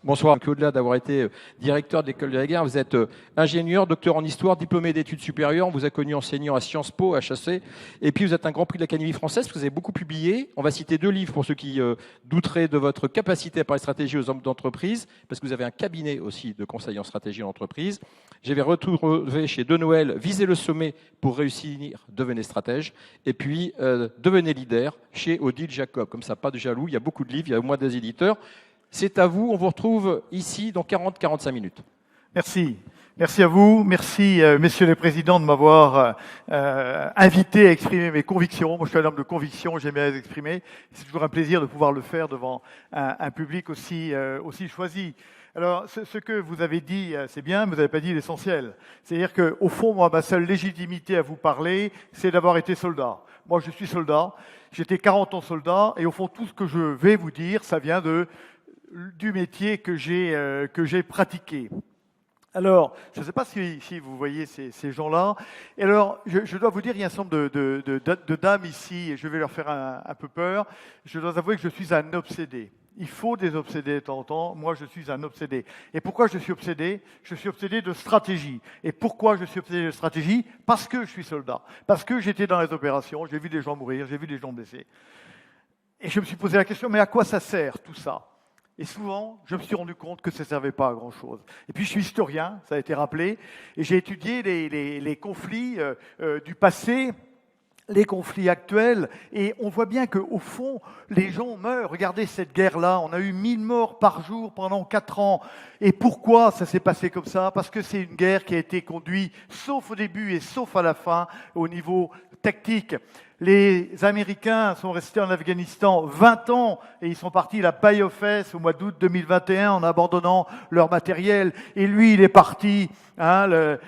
Bonsoir. Au-delà d'avoir été directeur de l'école de la guerre, vous êtes ingénieur, docteur en histoire, diplômé d'études supérieures. On vous a connu enseignant à Sciences Po, à HEC. Et puis vous êtes un grand prix de l'Académie française parce que vous avez beaucoup publié. On va citer 2 livres pour ceux qui douteraient de votre capacité à parler stratégie aux hommes d'entreprise, parce que vous avez un cabinet aussi de conseil en stratégie d'entreprise. J'avais retrouvé chez De Noël Visez le sommet pour réussir, devenez stratège. Et puis Devenez leader chez Odile Jacob. Comme ça, pas de jaloux. Il y a beaucoup de livres, il y a au moins des éditeurs. C'est à vous, on vous retrouve ici dans 40-45 minutes. Merci. Merci à vous. Merci, messieurs les présidents, de m'avoir invité à exprimer mes convictions. Moi, je suis un homme de conviction, j'aime bien les exprimer. C'est toujours un plaisir de pouvoir le faire devant un public aussi choisi. Alors, ce que vous avez dit, c'est bien, mais vous n'avez pas dit l'essentiel. C'est-à-dire qu'au fond, moi, ma seule légitimité à vous parler, c'est d'avoir été soldat. Moi, je suis soldat. J'étais 40 ans soldat, et au fond, tout ce que je vais vous dire, ça vient du métier que j'ai pratiqué. Alors, je ne sais pas si vous voyez ces gens-là. Et alors, je dois vous dire, il y a un certain nombre de dames ici, et je vais leur faire un peu peur. Je dois avouer que je suis un obsédé. Il faut des obsédés de temps en temps. Moi, je suis un obsédé. Et pourquoi je suis obsédé? Je suis obsédé de stratégie. Et pourquoi je suis obsédé de stratégie? Parce que je suis soldat. Parce que j'étais dans les opérations, j'ai vu des gens mourir, j'ai vu des gens blessés. Et je me suis posé la question, mais à quoi ça sert tout ça? Et souvent, je me suis rendu compte que ça ne servait pas à grand-chose. Et puis, je suis historien, ça a été rappelé, et j'ai étudié les conflits du passé, les conflits actuels, et on voit bien qu'au fond, les gens meurent. Regardez cette guerre-là, on a eu 1000 morts par jour pendant 4 ans. Et pourquoi ça s'est passé comme ça? Parce que c'est une guerre qui a été conduite, sauf au début et sauf à la fin, au niveau tactique. Les Américains sont restés en Afghanistan 20 ans et ils sont partis la paille aux fesses au mois d'août 2021 en abandonnant leur matériel. Et lui, il est parti, la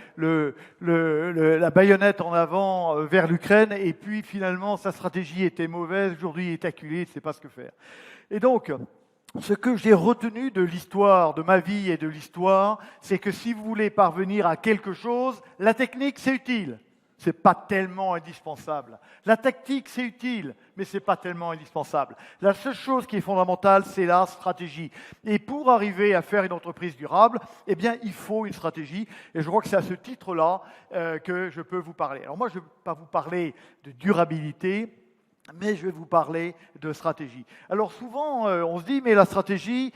baïonnette en avant vers l'Ukraine. Et puis finalement, sa stratégie était mauvaise. Aujourd'hui, il est acculé, il ne sait pas ce que faire. Et donc, ce que j'ai retenu de l'histoire, de ma vie et de l'histoire, c'est que si vous voulez parvenir à quelque chose, la technique, c'est utile. C'est pas tellement indispensable. La tactique, c'est utile, mais c'est pas tellement indispensable. La seule chose qui est fondamentale, c'est la stratégie. Et pour arriver à faire une entreprise durable, eh bien, il faut une stratégie. Et je crois que c'est à ce titre-là que je peux vous parler. Alors moi, je ne vais pas vous parler de durabilité, mais je vais vous parler de stratégie. Alors souvent, on se dit, mais la stratégie,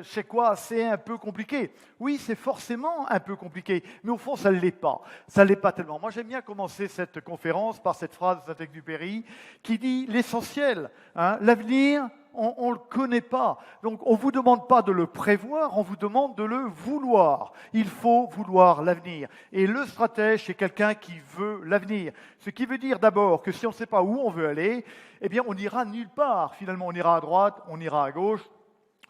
c'est quoi? C'est un peu compliqué. Oui, c'est forcément un peu compliqué, mais au fond, ça ne l'est pas. Ça ne l'est pas tellement. Moi, j'aime bien commencer cette conférence par cette phrase de Saint-Exupéry qui dit l'essentiel, l'avenir, on ne le connaît pas. Donc, on ne vous demande pas de le prévoir, on vous demande de le vouloir. Il faut vouloir l'avenir. Et le stratège, c'est quelqu'un qui veut l'avenir. Ce qui veut dire d'abord que si on ne sait pas où on veut aller, eh bien, on n'ira nulle part. Finalement, on ira à droite, on ira à gauche.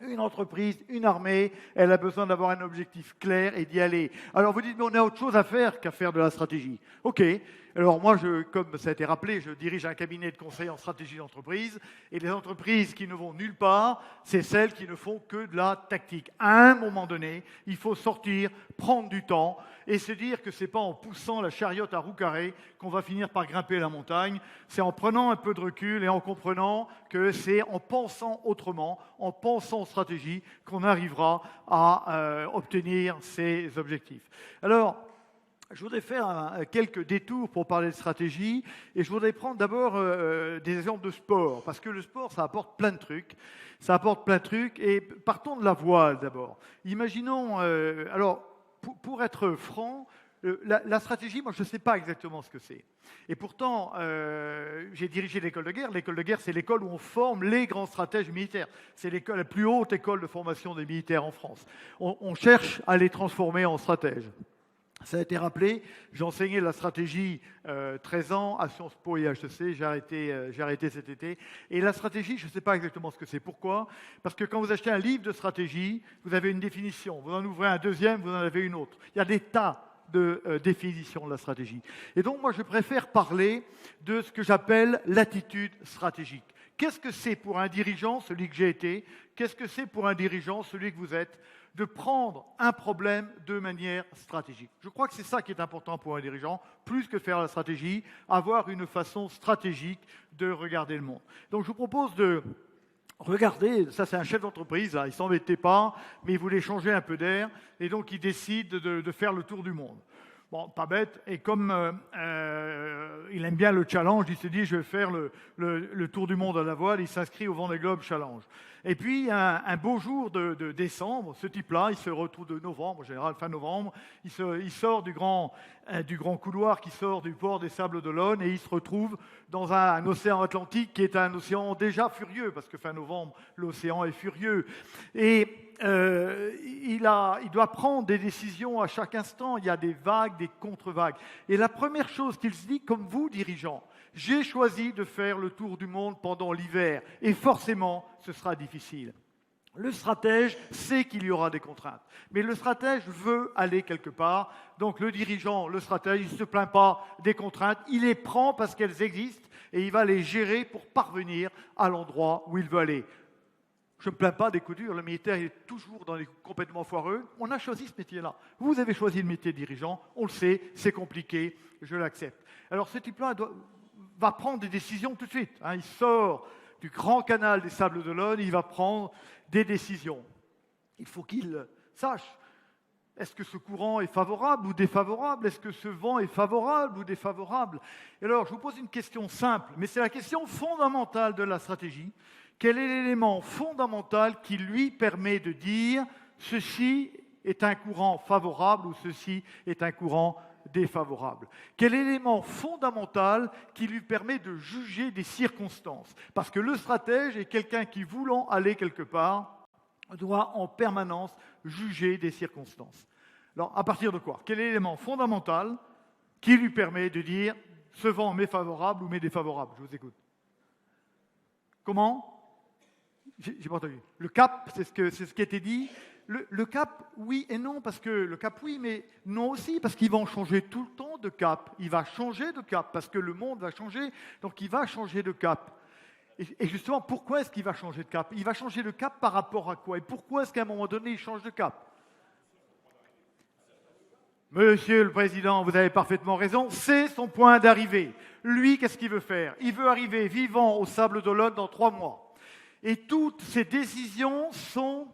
Une entreprise, une armée, elle a besoin d'avoir un objectif clair et d'y aller. Alors vous dites, mais on a autre chose à faire qu'à faire de la stratégie. Ok, alors moi, comme ça a été rappelé, je dirige un cabinet de conseil en stratégie d'entreprise, et les entreprises qui ne vont nulle part, c'est celles qui ne font que de la tactique. À un moment donné, il faut sortir, prendre du temps, et se dire que ce n'est pas en poussant la chariote à roue carrée qu'on va finir par grimper la montagne, c'est en prenant un peu de recul et en comprenant que c'est en pensant autrement, en pensant stratégie, qu'on arrivera à obtenir ces objectifs. Alors, je voudrais faire quelques détours pour parler de stratégie et je voudrais prendre d'abord des exemples de sport parce que le sport, ça apporte plein de trucs. Ça apporte plein de trucs et partons de la voile d'abord. Imaginons, alors pour être franc, la stratégie, moi je ne sais pas exactement ce que c'est. Et pourtant, j'ai dirigé l'école de guerre. L'école de guerre, c'est l'école où on forme les grands stratèges militaires. C'est la plus haute école de formation des militaires en France. On cherche à les transformer en stratèges. Ça a été rappelé, j'ai enseigné la stratégie 13 ans à Sciences Po et HEC, j'ai arrêté cet été. Et la stratégie, je ne sais pas exactement ce que c'est. Pourquoi? Parce que quand vous achetez un livre de stratégie, vous avez une définition. Vous en ouvrez un deuxième, vous en avez une autre. Il y a des tas de définition de la stratégie. Et donc, moi, je préfère parler de ce que j'appelle l'attitude stratégique. Qu'est-ce que c'est pour un dirigeant, celui que j'ai été? Qu'est-ce que c'est pour un dirigeant, celui que vous êtes? De prendre un problème de manière stratégique. Je crois que c'est ça qui est important pour un dirigeant, plus que faire la stratégie, avoir une façon stratégique de regarder le monde. Donc, je vous propose de regardez, ça c'est un chef d'entreprise, là, il ne s'embêtait pas, mais il voulait changer un peu d'air, et donc il décide de faire le tour du monde. Bon, pas bête, et comme il aime bien le challenge, il se dit je vais faire le tour du monde à la voile, il s'inscrit au Vendée Globe Challenge. Et puis un beau jour de décembre, ce type-là, il se retrouve de novembre, en général fin novembre, il sort du grand couloir qui sort du port des Sables d'Olonne et il se retrouve dans un océan Atlantique qui est un océan déjà furieux, parce que fin novembre, l'océan est furieux. Et il doit prendre des décisions à chaque instant. Il y a des vagues, des contre-vagues. Et la première chose qu'il se dit, comme vous, dirigeants, j'ai choisi de faire le tour du monde pendant l'hiver. Et forcément, ce sera difficile. Le stratège sait qu'il y aura des contraintes. Mais le stratège veut aller quelque part. Donc le dirigeant, le stratège, il ne se plaint pas des contraintes. Il les prend parce qu'elles existent et il va les gérer pour parvenir à l'endroit où il veut aller. Je ne me plains pas des coups durs, le militaire est toujours dans les coups complètement foireux. On a choisi ce métier-là. Vous avez choisi le métier de dirigeant, on le sait, c'est compliqué, je l'accepte. Alors ce type-là va prendre des décisions tout de suite. Il sort du grand canal des Sables d'Olonne, il va prendre des décisions. Il faut qu'il sache, est-ce que ce courant est favorable ou défavorable? Est-ce que ce vent est favorable ou défavorable? Et alors je vous pose une question simple, mais c'est la question fondamentale de la stratégie. Quel est l'élément fondamental qui lui permet de dire ceci est un courant favorable ou ceci est un courant défavorable? Quel est l'élément fondamental qui lui permet de juger des circonstances? Parce que le stratège est quelqu'un qui, voulant aller quelque part, doit en permanence juger des circonstances. Alors, à partir de quoi? Quel est l'élément fondamental qui lui permet de dire ce vent m'est favorable ou m'est défavorable? Je vous écoute. Comment? J'ai pas entendu. Le cap, c'est ce qui a été dit. Le cap, oui et non, parce que le cap, oui, mais non aussi, parce qu'il va en changer tout le temps de cap. Il va changer de cap, parce que le monde va changer, donc il va changer de cap. Et justement, pourquoi est-ce qu'il va changer de cap? Il va changer de cap par rapport à quoi? Et pourquoi est-ce qu'à un moment donné, il change de cap? Monsieur le Président, vous avez parfaitement raison, c'est son point d'arrivée. Lui, qu'est-ce qu'il veut faire? Il veut arriver vivant aux Sables d'Olonne dans 3 mois. Et toutes ces décisions sont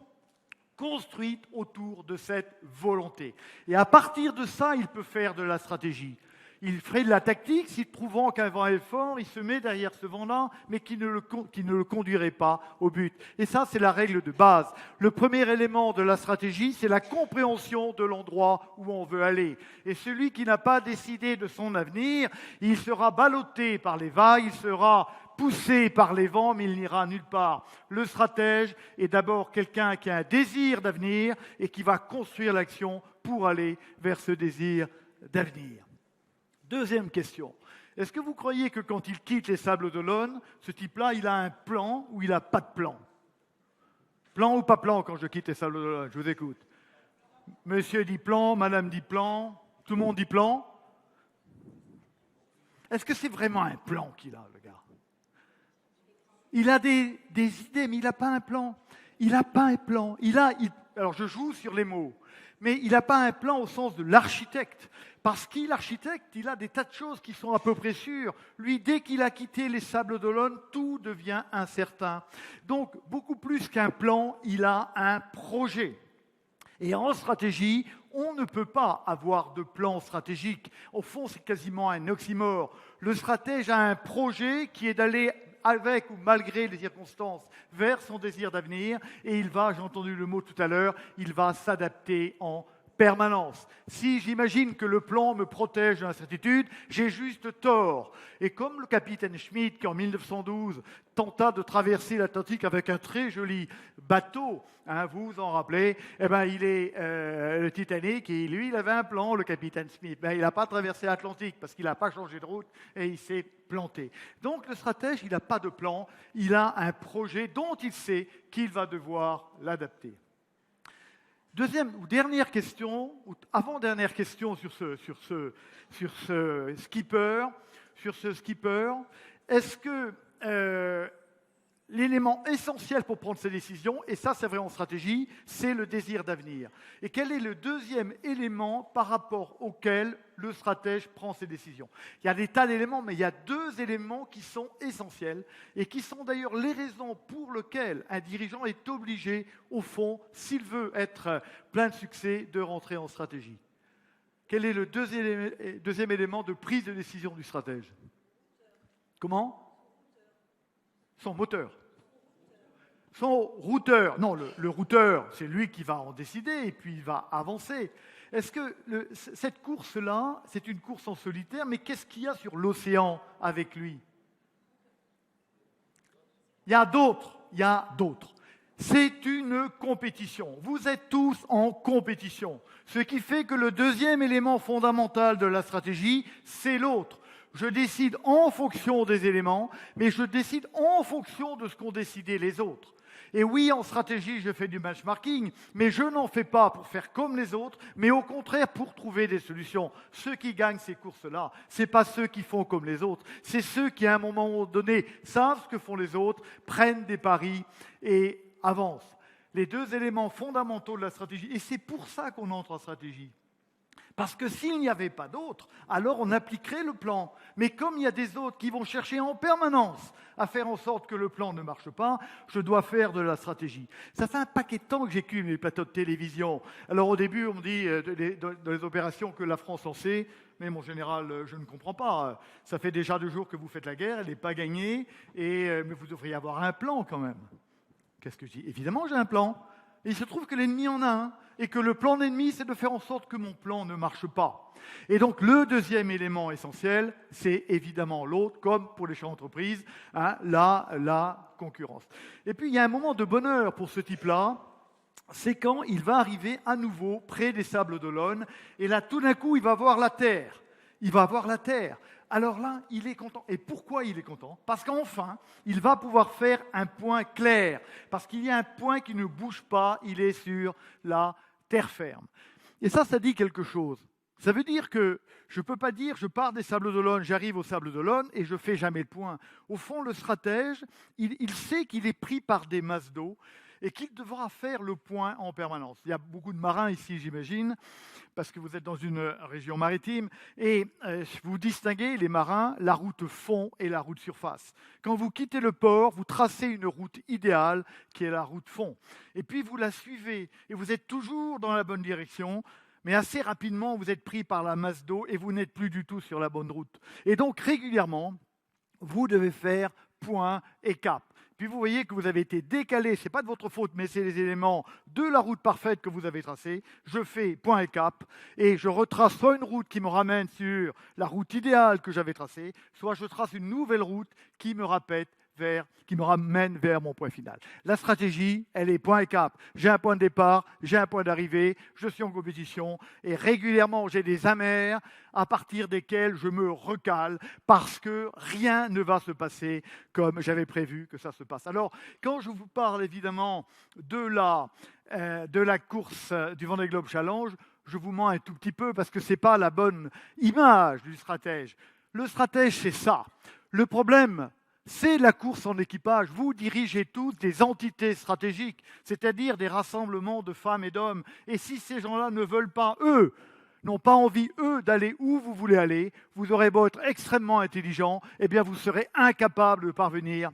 construites autour de cette volonté. Et à partir de ça, il peut faire de la stratégie. Il ferait de la tactique, s'il trouvant qu'un vent est fort, il se met derrière ce vent-là, mais qui ne le conduirait pas au but. Et ça, c'est la règle de base. Le premier élément de la stratégie, c'est la compréhension de l'endroit où on veut aller. Et celui qui n'a pas décidé de son avenir, il sera ballotté par les vagues, il sera poussé par les vents, mais il n'ira nulle part. Le stratège est d'abord quelqu'un qui a un désir d'avenir et qui va construire l'action pour aller vers ce désir d'avenir. Deuxième question. Est-ce que vous croyez que quand il quitte les Sables d'Olonne, ce type-là, il a un plan ou il n'a pas de plan? Plan ou pas plan quand je quitte les Sables d'Olonne? Je vous écoute. Monsieur dit plan, madame dit plan, tout le monde dit plan. Est-ce que c'est vraiment un plan qu'il a, le gars? Il a des idées, mais il n'a pas un plan. Il n'a pas un plan. Alors je joue sur les mots, mais il n'a pas un plan au sens de l'architecte. Parce qu'il, l'architecte, il a des tas de choses qui sont à peu près sûres. Lui, dès qu'il a quitté les Sables d'Olonne, tout devient incertain. Donc, beaucoup plus qu'un plan, il a un projet. Et en stratégie, on ne peut pas avoir de plan stratégique. Au fond, c'est quasiment un oxymore. Le stratège a un projet qui est d'aller avec ou malgré les circonstances, vers son désir d'avenir, et il va, j'ai entendu le mot tout à l'heure, il va s'adapter en permanence. Si j'imagine que le plan me protège de l'incertitude, j'ai juste tort. Et comme le capitaine Schmitt, qui en 1912 tenta de traverser l'Atlantique avec un très joli bateau, vous vous en rappelez, il est le Titanic, et lui, il avait un plan, le capitaine Schmitt. Il n'a pas traversé l'Atlantique parce qu'il n'a pas changé de route et il s'est planté. Donc le stratège, il n'a pas de plan, il a un projet dont il sait qu'il va devoir l'adapter. Deuxième ou dernière question, ou avant-dernière question sur ce skipper, est-ce que l'élément essentiel pour prendre ses décisions, et ça c'est vrai en stratégie, c'est le désir d'avenir. Et quel est le deuxième élément par rapport auquel le stratège prend ses décisions? Il y a des tas d'éléments, mais il y a deux éléments qui sont essentiels et qui sont d'ailleurs les raisons pour lesquelles un dirigeant est obligé, au fond, s'il veut être plein de succès, de rentrer en stratégie. Quel est le deuxième élément de prise de décision du stratège? Comment? Son moteur. Son routeur. Non, le routeur, c'est lui qui va en décider et puis il va avancer. Est-ce que cette course-là, c'est une course en solitaire, mais qu'est-ce qu'il y a sur l'océan avec lui? Il y a d'autres. C'est une compétition. Vous êtes tous en compétition. Ce qui fait que le deuxième élément fondamental de la stratégie, c'est l'autre. Je décide en fonction des éléments, mais je décide en fonction de ce qu'ont décidé les autres. Et oui, en stratégie, je fais du benchmarking, mais je n'en fais pas pour faire comme les autres, mais au contraire pour trouver des solutions. Ceux qui gagnent ces courses-là, ce n'est pas ceux qui font comme les autres, c'est ceux qui, à un moment donné, savent ce que font les autres, prennent des paris et avancent. Les deux éléments fondamentaux de la stratégie, et c'est pour ça qu'on entre en stratégie. Parce que s'il n'y avait pas d'autres, alors on appliquerait le plan. Mais comme il y a des autres qui vont chercher en permanence à faire en sorte que le plan ne marche pas, je dois faire de la stratégie. Ça fait un paquet de temps que j'écume les plateaux de télévision. Alors au début, on me dit dans les opérations que la France en sait, mais mon général, je ne comprends pas. Ça fait déjà 2 jours que vous faites la guerre, elle n'est pas gagnée, mais vous devriez avoir un plan quand même. Qu'est-ce que je dis? Évidemment, j'ai un plan. Et il se trouve que l'ennemi en a un, et que le plan de l'ennemi, c'est de faire en sorte que mon plan ne marche pas. Et donc, le deuxième élément essentiel, c'est évidemment l'autre, comme pour les chefs d'entreprise, la concurrence. Et puis, il y a un moment de bonheur pour ce type-là, c'est quand il va arriver à nouveau près des Sables d'Olonne, et là, tout d'un coup, il va voir la terre. Il va voir la terre. Alors là, il est content. Et pourquoi il est content? Parce qu'enfin, il va pouvoir faire un point clair. Parce qu'il y a un point qui ne bouge pas, il est sur la terre ferme. Et ça dit quelque chose. Ça veut dire que je ne peux pas dire je pars des Sables d'Olonne, j'arrive aux Sables d'Olonne et je ne fais jamais le point. Au fond, le stratège, il sait qu'il est pris par des masses d'eau et qu'il devra faire le point en permanence. Il y a beaucoup de marins ici, j'imagine, parce que vous êtes dans une région maritime, et vous distinguez, les marins, la route fond et la route surface. Quand vous quittez le port, vous tracez une route idéale, qui est la route fond. Et puis vous la suivez, et vous êtes toujours dans la bonne direction, mais assez rapidement, vous êtes pris par la masse d'eau, et vous n'êtes plus du tout sur la bonne route. Et donc, régulièrement, vous devez faire point et cap. Puis vous voyez que vous avez été décalé, ce n'est pas de votre faute, mais c'est les éléments de la route parfaite que vous avez tracée. Je fais point et cap, et je retrace soit une route qui me ramène sur la route idéale que j'avais tracée, soit je trace une nouvelle route qui me ramène vers mon point final. La stratégie, elle est point et cap. J'ai un point de départ, j'ai un point d'arrivée, je suis en compétition, et régulièrement j'ai des amers à partir desquels je me recale parce que rien ne va se passer comme j'avais prévu que ça se passe. Alors, quand je vous parle évidemment de la course du Vendée Globe Challenge, je vous mens un tout petit peu parce que ce n'est pas la bonne image du stratège. Le stratège, c'est ça. Le problème, c'est la course en équipage. Vous dirigez tous des entités stratégiques, c'est-à-dire des rassemblements de femmes et d'hommes. Et si ces gens-là ne veulent pas, eux, n'ont pas envie, eux, d'aller où vous voulez aller, vous aurez beau être extrêmement intelligent, eh bien vous serez incapable de parvenir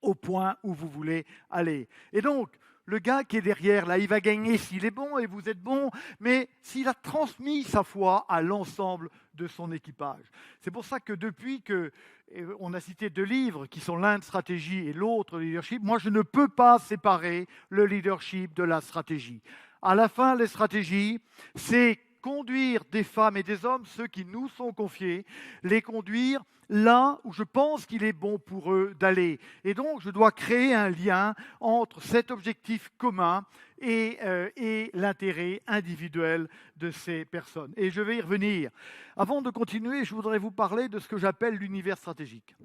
au point où vous voulez aller. Et donc, le gars qui est derrière, là, il va gagner s'il est bon et vous êtes bon, mais s'il a transmis sa foi à l'ensemble de son équipage. C'est pour ça que depuis qu'on a cité 2 livres qui sont l'un de stratégie et l'autre leadership, moi je ne peux pas séparer le leadership de la stratégie. À la fin, les stratégies, c'est conduire des femmes et des hommes, ceux qui nous sont confiés, les conduire là où je pense qu'il est bon pour eux d'aller. Et donc, je dois créer un lien entre cet objectif commun et l'intérêt individuel de ces personnes. Et je vais y revenir. Avant de continuer, je voudrais vous parler de ce que j'appelle l'univers stratégique.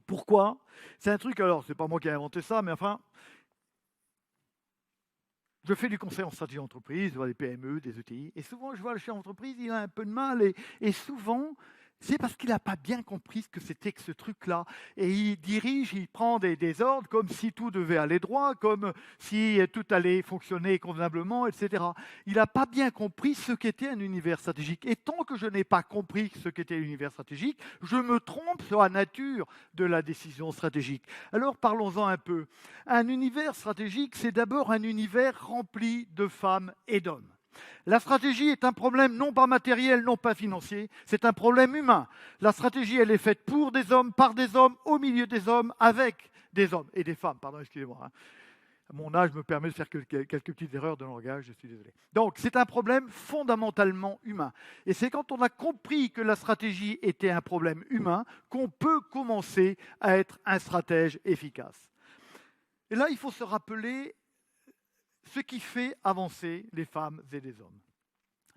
Pourquoi? C'est un truc, alors, c'est pas moi qui ai inventé ça, mais enfin, je fais du conseil en stratégie d'entreprise, je vois des PME, des ETI, et souvent je vois le chef d'entreprise, il a un peu de mal, et souvent, c'est parce qu'il n'a pas bien compris ce que c'était que ce truc-là. Et il dirige, il prend des ordres comme si tout devait aller droit, comme si tout allait fonctionner convenablement, etc. Il n'a pas bien compris ce qu'était un univers stratégique. Et tant que je n'ai pas compris ce qu'était l'univers stratégique, je me trompe sur la nature de la décision stratégique. Alors parlons-en un peu. Un univers stratégique, c'est d'abord un univers rempli de femmes et d'hommes. La stratégie est un problème non pas matériel, non pas financier, c'est un problème humain. La stratégie, elle est faite pour des hommes, par des hommes, au milieu des hommes, avec des hommes et des femmes. Pardon, excusez-moi. Mon âge me permet de faire quelques petites erreurs de langage, je suis désolé. Donc, c'est un problème fondamentalement humain. Et c'est quand on a compris que la stratégie était un problème humain qu'on peut commencer à être un stratège efficace. Et là, il faut se rappeler ce qui fait avancer les femmes et les hommes.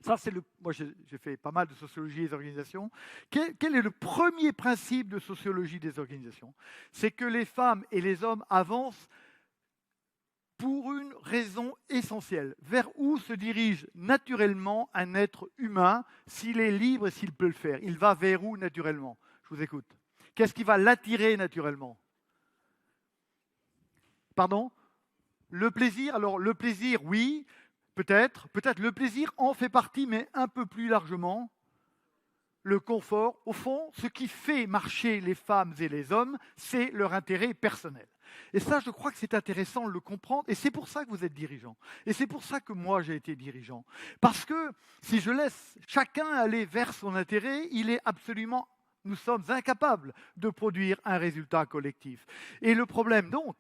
Ça, moi, j'ai fait pas mal de sociologie des organisations. Quel est le premier principe de sociologie des organisations? C'est que les femmes et les hommes avancent pour une raison essentielle. Vers où se dirige naturellement un être humain s'il est libre et s'il peut le faire? Il va vers où naturellement? Je vous écoute. Qu'est-ce qui va l'attirer naturellement? Pardon? Le plaisir, alors le plaisir, oui, peut-être le plaisir en fait partie, mais un peu plus largement, le confort. Au fond, ce qui fait marcher les femmes et les hommes, c'est leur intérêt personnel. Et ça, je crois que c'est intéressant de le comprendre, et c'est pour ça que vous êtes dirigeant. Et c'est pour ça que moi, j'ai été dirigeant. Parce que si je laisse chacun aller vers son intérêt, nous sommes incapables de produire un résultat collectif. Et le problème, donc,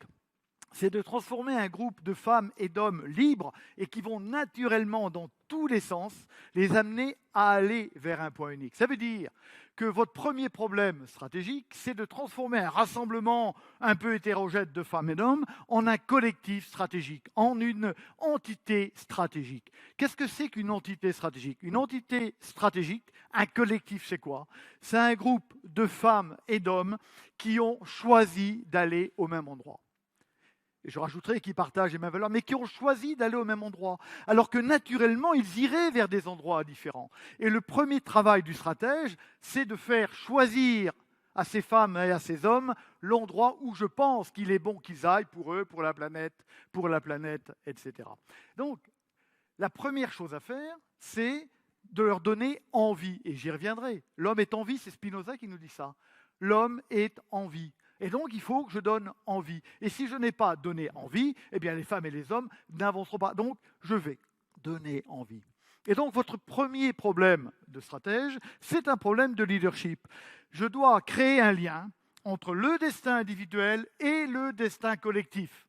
c'est de transformer un groupe de femmes et d'hommes libres et qui vont naturellement dans tous les sens, les amener à aller vers un point unique. Ça veut dire que votre premier problème stratégique, c'est de transformer un rassemblement un peu hétérogène de femmes et d'hommes en un collectif stratégique, en une entité stratégique. Qu'est-ce que c'est qu'une entité stratégique? Une entité stratégique, un collectif, c'est quoi? C'est un groupe de femmes et d'hommes qui ont choisi d'aller au même endroit. Et je rajouterai qui partagent les mêmes valeurs, mais qui ont choisi d'aller au même endroit, alors que naturellement, ils iraient vers des endroits différents. Et le premier travail du stratège, c'est de faire choisir à ces femmes et à ces hommes l'endroit où je pense qu'il est bon qu'ils aillent pour eux, pour la planète, etc. Donc, la première chose à faire, c'est de leur donner envie. Et j'y reviendrai. L'homme est en vie, c'est Spinoza qui nous dit ça. L'homme est en vie. Et donc, il faut que je donne envie. Et si je n'ai pas donné envie, eh bien, les femmes et les hommes n'avanceront pas. Donc, je vais donner envie. Et donc, votre premier problème de stratège, c'est un problème de leadership. Je dois créer un lien entre le destin individuel et le destin collectif.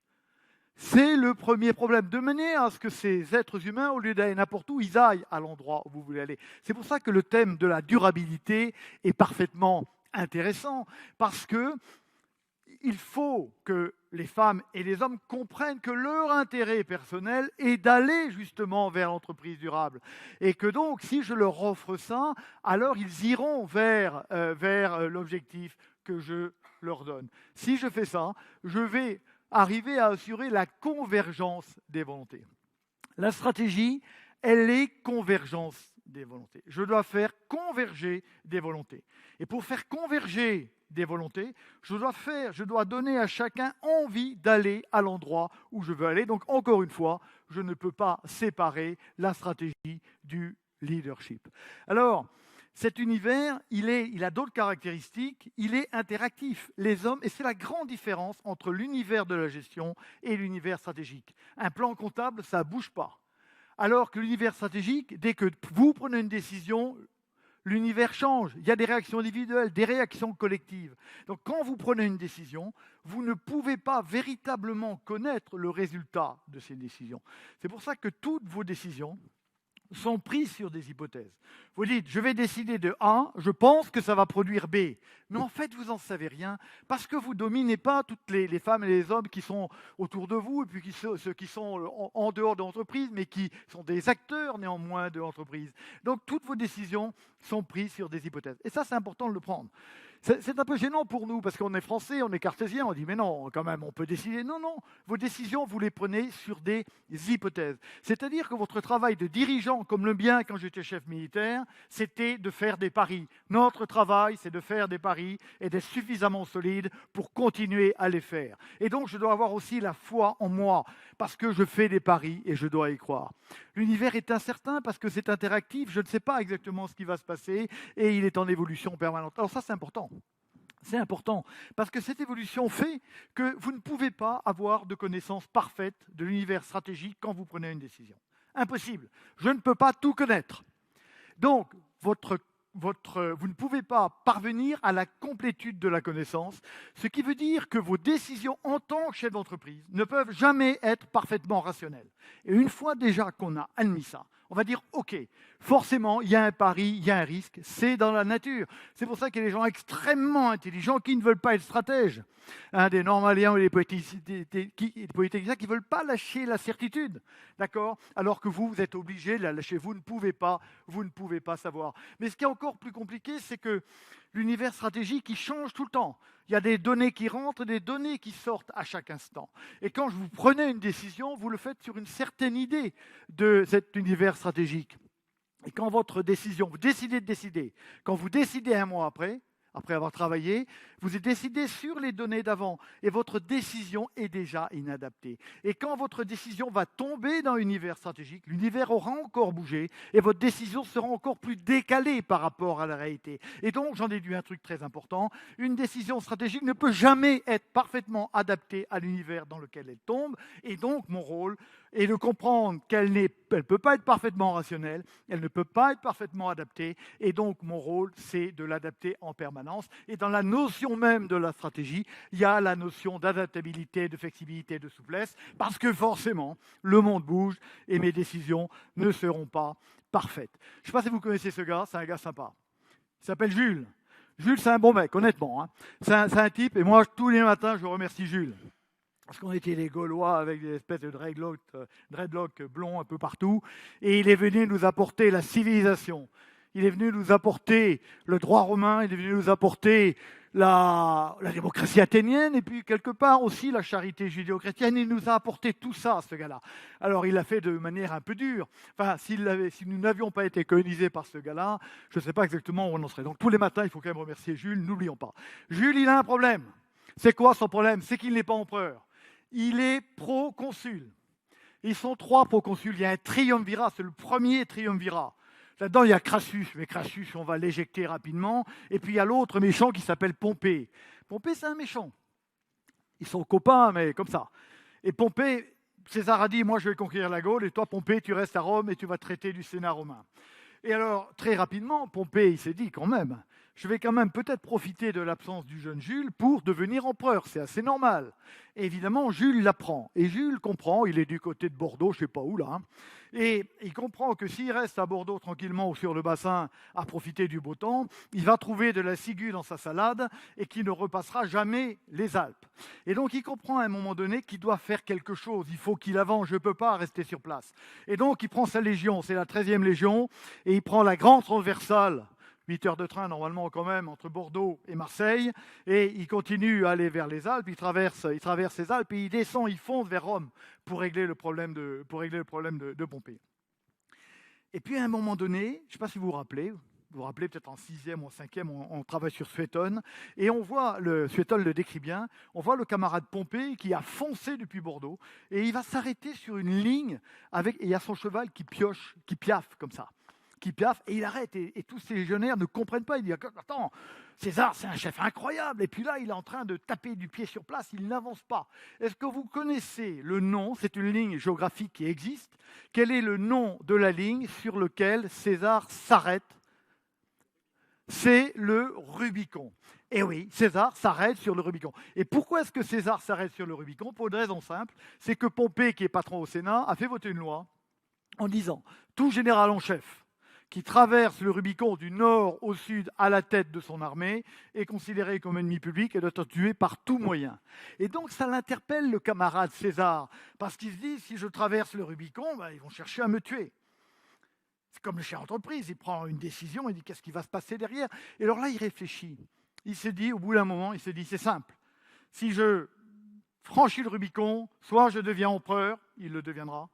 C'est le premier problème, de manière à ce que ces êtres humains, au lieu d'aller n'importe où, ils aillent à l'endroit où vous voulez aller. C'est pour ça que le thème de la durabilité est parfaitement intéressant, parce que il faut que les femmes et les hommes comprennent que leur intérêt personnel est d'aller justement vers l'entreprise durable. Et que donc, si je leur offre ça, alors ils iront vers l'objectif que je leur donne. Si je fais ça, je vais arriver à assurer la convergence des volontés. La stratégie, elle est convergence des volontés. Je dois faire converger des volontés. Et pour faire converger des volontés, je dois donner à chacun envie d'aller à l'endroit où je veux aller. Donc, encore une fois, je ne peux pas séparer la stratégie du leadership. Alors, cet univers, il a d'autres caractéristiques, il est interactif. Les hommes, et c'est la grande différence entre l'univers de la gestion et l'univers stratégique. Un plan comptable, ça ne bouge pas. Alors que l'univers stratégique, dès que vous prenez une décision, l'univers change. Il y a des réactions individuelles, des réactions collectives. Donc quand vous prenez une décision, vous ne pouvez pas véritablement connaître le résultat de ces décisions. C'est pour ça que toutes vos décisions sont prises sur des hypothèses. Vous dites, je vais décider de A, je pense que ça va produire B. Mais en fait, vous n'en savez rien, parce que vous ne dominez pas toutes les femmes et les hommes qui sont autour de vous, et puis ceux qui sont en dehors de l'entreprise, mais qui sont des acteurs néanmoins de l'entreprise. Donc, toutes vos décisions sont prises sur des hypothèses. Et ça, c'est important de le prendre. C'est un peu gênant pour nous, parce qu'on est français, on est cartésien, on dit mais non, quand même, on peut décider. Non, non, vos décisions, vous les prenez sur des hypothèses. C'est-à-dire que votre travail de dirigeant, comme le mien quand j'étais chef militaire, c'était de faire des paris. Notre travail, c'est de faire des paris et d'être suffisamment solide pour continuer à les faire. Et donc, je dois avoir aussi la foi en moi, parce que je fais des paris et je dois y croire. L'univers est incertain parce que c'est interactif, je ne sais pas exactement ce qui va se passer et il est en évolution permanente. Alors ça, c'est important. C'est important, parce que cette évolution fait que vous ne pouvez pas avoir de connaissance parfaite de l'univers stratégique quand vous prenez une décision. Impossible. Je ne peux pas tout connaître. Donc, vous ne pouvez pas parvenir à la complétude de la connaissance, ce qui veut dire que vos décisions en tant que chef d'entreprise ne peuvent jamais être parfaitement rationnelles. Et une fois déjà qu'on a admis ça, on va dire, OK, forcément, il y a un pari, il y a un risque, c'est dans la nature. C'est pour ça qu'il y a des gens extrêmement intelligents qui ne veulent pas être stratèges. Des normaliens ou des poéticiens qui ne veulent pas lâcher la certitude, d'accord ? Alors que vous êtes obligé de la lâcher, vous ne pouvez pas savoir. Mais ce qui est encore plus compliqué, c'est que l'univers stratégique, il change tout le temps. Il y a des données qui rentrent, des données qui sortent à chaque instant. Et quand vous prenez une décision, vous le faites sur une certaine idée de cet univers stratégique. Et quand votre décision, vous décidez de décider, quand vous décidez un mois après avoir travaillé, vous décidez sur les données d'avant et votre décision est déjà inadaptée. Et quand votre décision va tomber dans l'univers stratégique, l'univers aura encore bougé et votre décision sera encore plus décalée par rapport à la réalité. Et donc, j'en déduis un truc très important, une décision stratégique ne peut jamais être parfaitement adaptée à l'univers dans lequel elle tombe. Et donc, mon rôle est de comprendre qu'elle ne peut pas être parfaitement rationnelle, elle ne peut pas être parfaitement adaptée. Et donc, mon rôle, c'est de l'adapter en permanence. Et dans la notion même de la stratégie, il y a la notion d'adaptabilité, de flexibilité, de souplesse, parce que forcément, le monde bouge et mes décisions ne seront pas parfaites. Je ne sais pas si vous connaissez ce gars, c'est un gars sympa. Il s'appelle Jules. Jules, c'est un bon mec, honnêtement. Hein. C'est un type, et moi, tous les matins, je remercie Jules. Parce qu'on était les Gaulois avec des espèces de dreadlocks blonds un peu partout, et il est venu nous apporter la civilisation. Il est venu nous apporter le droit romain, il est venu nous apporter la démocratie athénienne et puis quelque part aussi la charité judéo-chrétienne. Il nous a apporté tout ça, ce gars-là. Alors il l'a fait de manière un peu dure. Enfin, si nous n'avions pas été colonisés par ce gars-là, je ne sais pas exactement où on en serait. Donc tous les matins, il faut quand même remercier Jules, n'oublions pas. Jules, il a un problème. C'est quoi son problème ? C'est qu'il n'est pas empereur. Il est proconsul. Ils sont 3 proconsuls. Il y a un triumvirat, c'est le premier triumvirat. Là-dedans, il y a Crassus, mais Crassus, on va l'éjecter rapidement. Et puis, il y a l'autre méchant qui s'appelle Pompée. Pompée, c'est un méchant. Ils sont copains, mais comme ça. Et Pompée, César a dit, moi, je vais conquérir la Gaule, et toi, Pompée, tu restes à Rome et tu vas traiter du Sénat romain. Et alors, très rapidement, Pompée, il s'est dit, quand même, je vais quand même peut-être profiter de l'absence du jeune Jules pour devenir empereur. C'est assez normal. Et évidemment, Jules l'apprend. Et Jules comprend, il est du côté de Bordeaux, je ne sais pas où là, hein, et il comprend que s'il reste à Bordeaux tranquillement ou sur le bassin à profiter du beau temps, il va trouver de la ciguë dans sa salade et qu'il ne repassera jamais les Alpes. Et donc il comprend à un moment donné qu'il doit faire quelque chose. Il faut qu'il avance, je ne peux pas rester sur place. Et donc il prend sa légion, c'est la 13e légion, et il prend la grande transversale, 8 heures de train normalement quand même, entre Bordeaux et Marseille, et il continue à aller vers les Alpes, il traverse les Alpes, et il descend, il fonce vers Rome pour régler le problème de Pompée. Et puis à un moment donné, je ne sais pas si vous vous rappelez peut-être en 6e ou en 5e, on travaille sur Suétone, et on voit, Suétone le décrit bien, on voit le camarade Pompée qui a foncé depuis Bordeaux, et il va s'arrêter sur une ligne, et il y a son cheval qui piaffe comme ça. Qui piaffe, et il arrête, et tous ces légionnaires ne comprennent pas. Il dit, attends, César, c'est un chef incroyable, et puis là, il est en train de taper du pied sur place, il n'avance pas. Est-ce que vous connaissez le nom, c'est une ligne géographique qui existe, quel est le nom de la ligne sur laquelle César s'arrête ? C'est le Rubicon. Et oui, César s'arrête sur le Rubicon. Et pourquoi est-ce que César s'arrête sur le Rubicon ? Pour une raison simple, c'est que Pompée, qui est patron au Sénat, a fait voter une loi en disant, tout général en chef qui traverse le Rubicon du nord au sud à la tête de son armée est considéré comme ennemi public et doit être tué par tout moyen. Et donc ça l'interpelle, le camarade César, parce qu'il se dit, si je traverse le Rubicon, ils vont chercher à me tuer. C'est comme le chef d'entreprise, il prend une décision, il dit qu'est-ce qui va se passer derrière. Et alors là, il réfléchit. il s'est dit, au bout d'un moment, il s'est dit, c'est simple. Si je franchis le Rubicon, soit je deviens empereur, il le deviendra,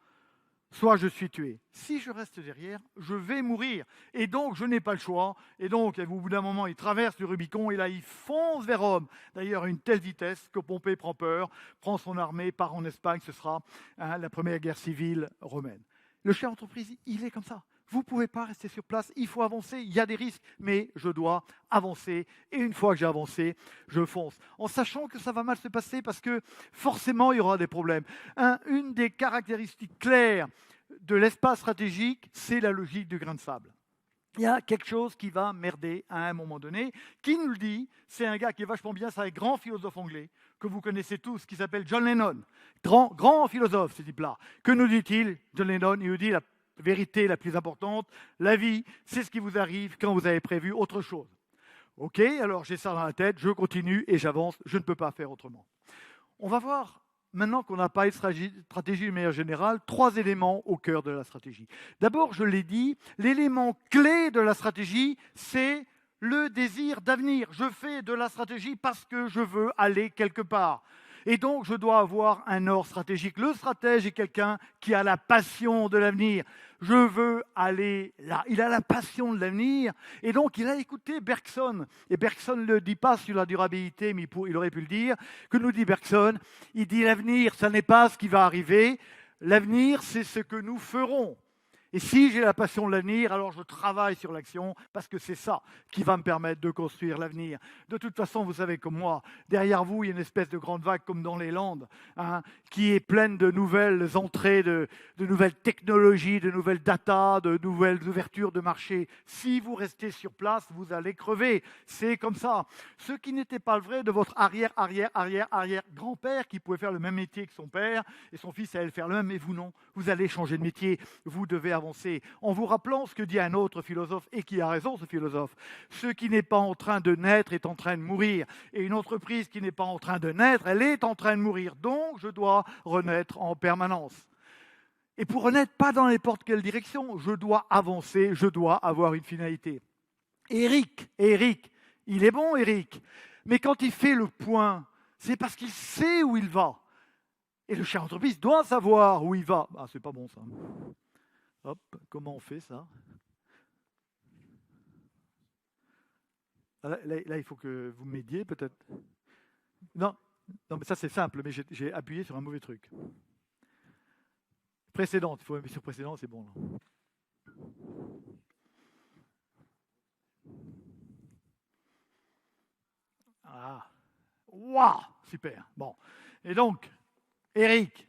soit je suis tué. Si je reste derrière, je vais mourir. Et donc, je n'ai pas le choix. Et donc, au bout d'un moment, il traverse le Rubicon et là, il fonce vers Rome. D'ailleurs, à une telle vitesse que Pompée prend peur, prend son armée, part en Espagne. Ce sera la première guerre civile romaine. Le chef d'entreprise, il est comme ça. Vous ne pouvez pas rester sur place, il faut avancer, il y a des risques, mais je dois avancer. Et une fois que j'ai avancé, je fonce. En sachant que ça va mal se passer parce que forcément, il y aura des problèmes. Une des caractéristiques claires de l'espace stratégique, c'est la logique du grain de sable. Il y a quelque chose qui va merder à un moment donné. Qui nous le dit? C'est un gars qui est vachement bien, c'est un grand philosophe anglais que vous connaissez tous, qui s'appelle John Lennon. Grand philosophe, ce type-là. Que nous dit-il? John Lennon, il nous dit la vérité la plus importante, la vie, c'est ce qui vous arrive quand vous avez prévu autre chose. Ok, alors j'ai ça dans la tête, je continue et j'avance, je ne peux pas faire autrement. On va voir, maintenant qu'on a parlé de stratégie de manière générale, 3 éléments au cœur de la stratégie. D'abord, je l'ai dit, l'élément clé de la stratégie, c'est le désir d'avenir. Je fais de la stratégie parce que je veux aller quelque part. Et donc, je dois avoir un ordre stratégique. Le stratège est quelqu'un qui a la passion de l'avenir. Je veux aller là. Il a la passion de l'avenir. Et donc, il a écouté Bergson. Et Bergson ne le dit pas sur la durabilité, mais il aurait pu le dire. Que nous dit Bergson? Il dit l'avenir, ça n'est pas ce qui va arriver. L'avenir, c'est ce que nous ferons. Et si j'ai la passion de l'avenir, alors je travaille sur l'action parce que c'est ça qui va me permettre de construire l'avenir. De toute façon, vous savez comme moi, derrière vous, il y a une espèce de grande vague comme dans les Landes, qui est pleine de nouvelles entrées, de nouvelles technologies, de nouvelles data, de nouvelles ouvertures de marché. Si vous restez sur place, vous allez crever. C'est comme ça. Ce qui n'était pas le vrai de votre arrière-grand-père qui pouvait faire le même métier que son père et son fils allait le faire le même, mais vous non. Vous allez changer de métier. Vous devez avancer. En vous rappelant ce que dit un autre philosophe, et qui a raison ce philosophe, ce qui n'est pas en train de naître est en train de mourir, et une entreprise qui n'est pas en train de naître, elle est en train de mourir, donc je dois renaître en permanence. Et pour renaître, pas dans n'importe quelle direction, je dois avancer, je dois avoir une finalité. Eric, il est bon Eric, mais quand il fait le point, c'est parce qu'il sait où il va. Et le chef d'entreprise doit savoir où il va. Ah, c'est pas bon ça. Hop, comment on fait ça? Là, il faut que vous m'aidiez peut-être. Non, mais ça c'est simple, mais j'ai appuyé sur un mauvais truc. Précédente, il faut appuyer sur précédent, c'est bon. Là. Ah, waouh, super. Bon, et donc, Eric.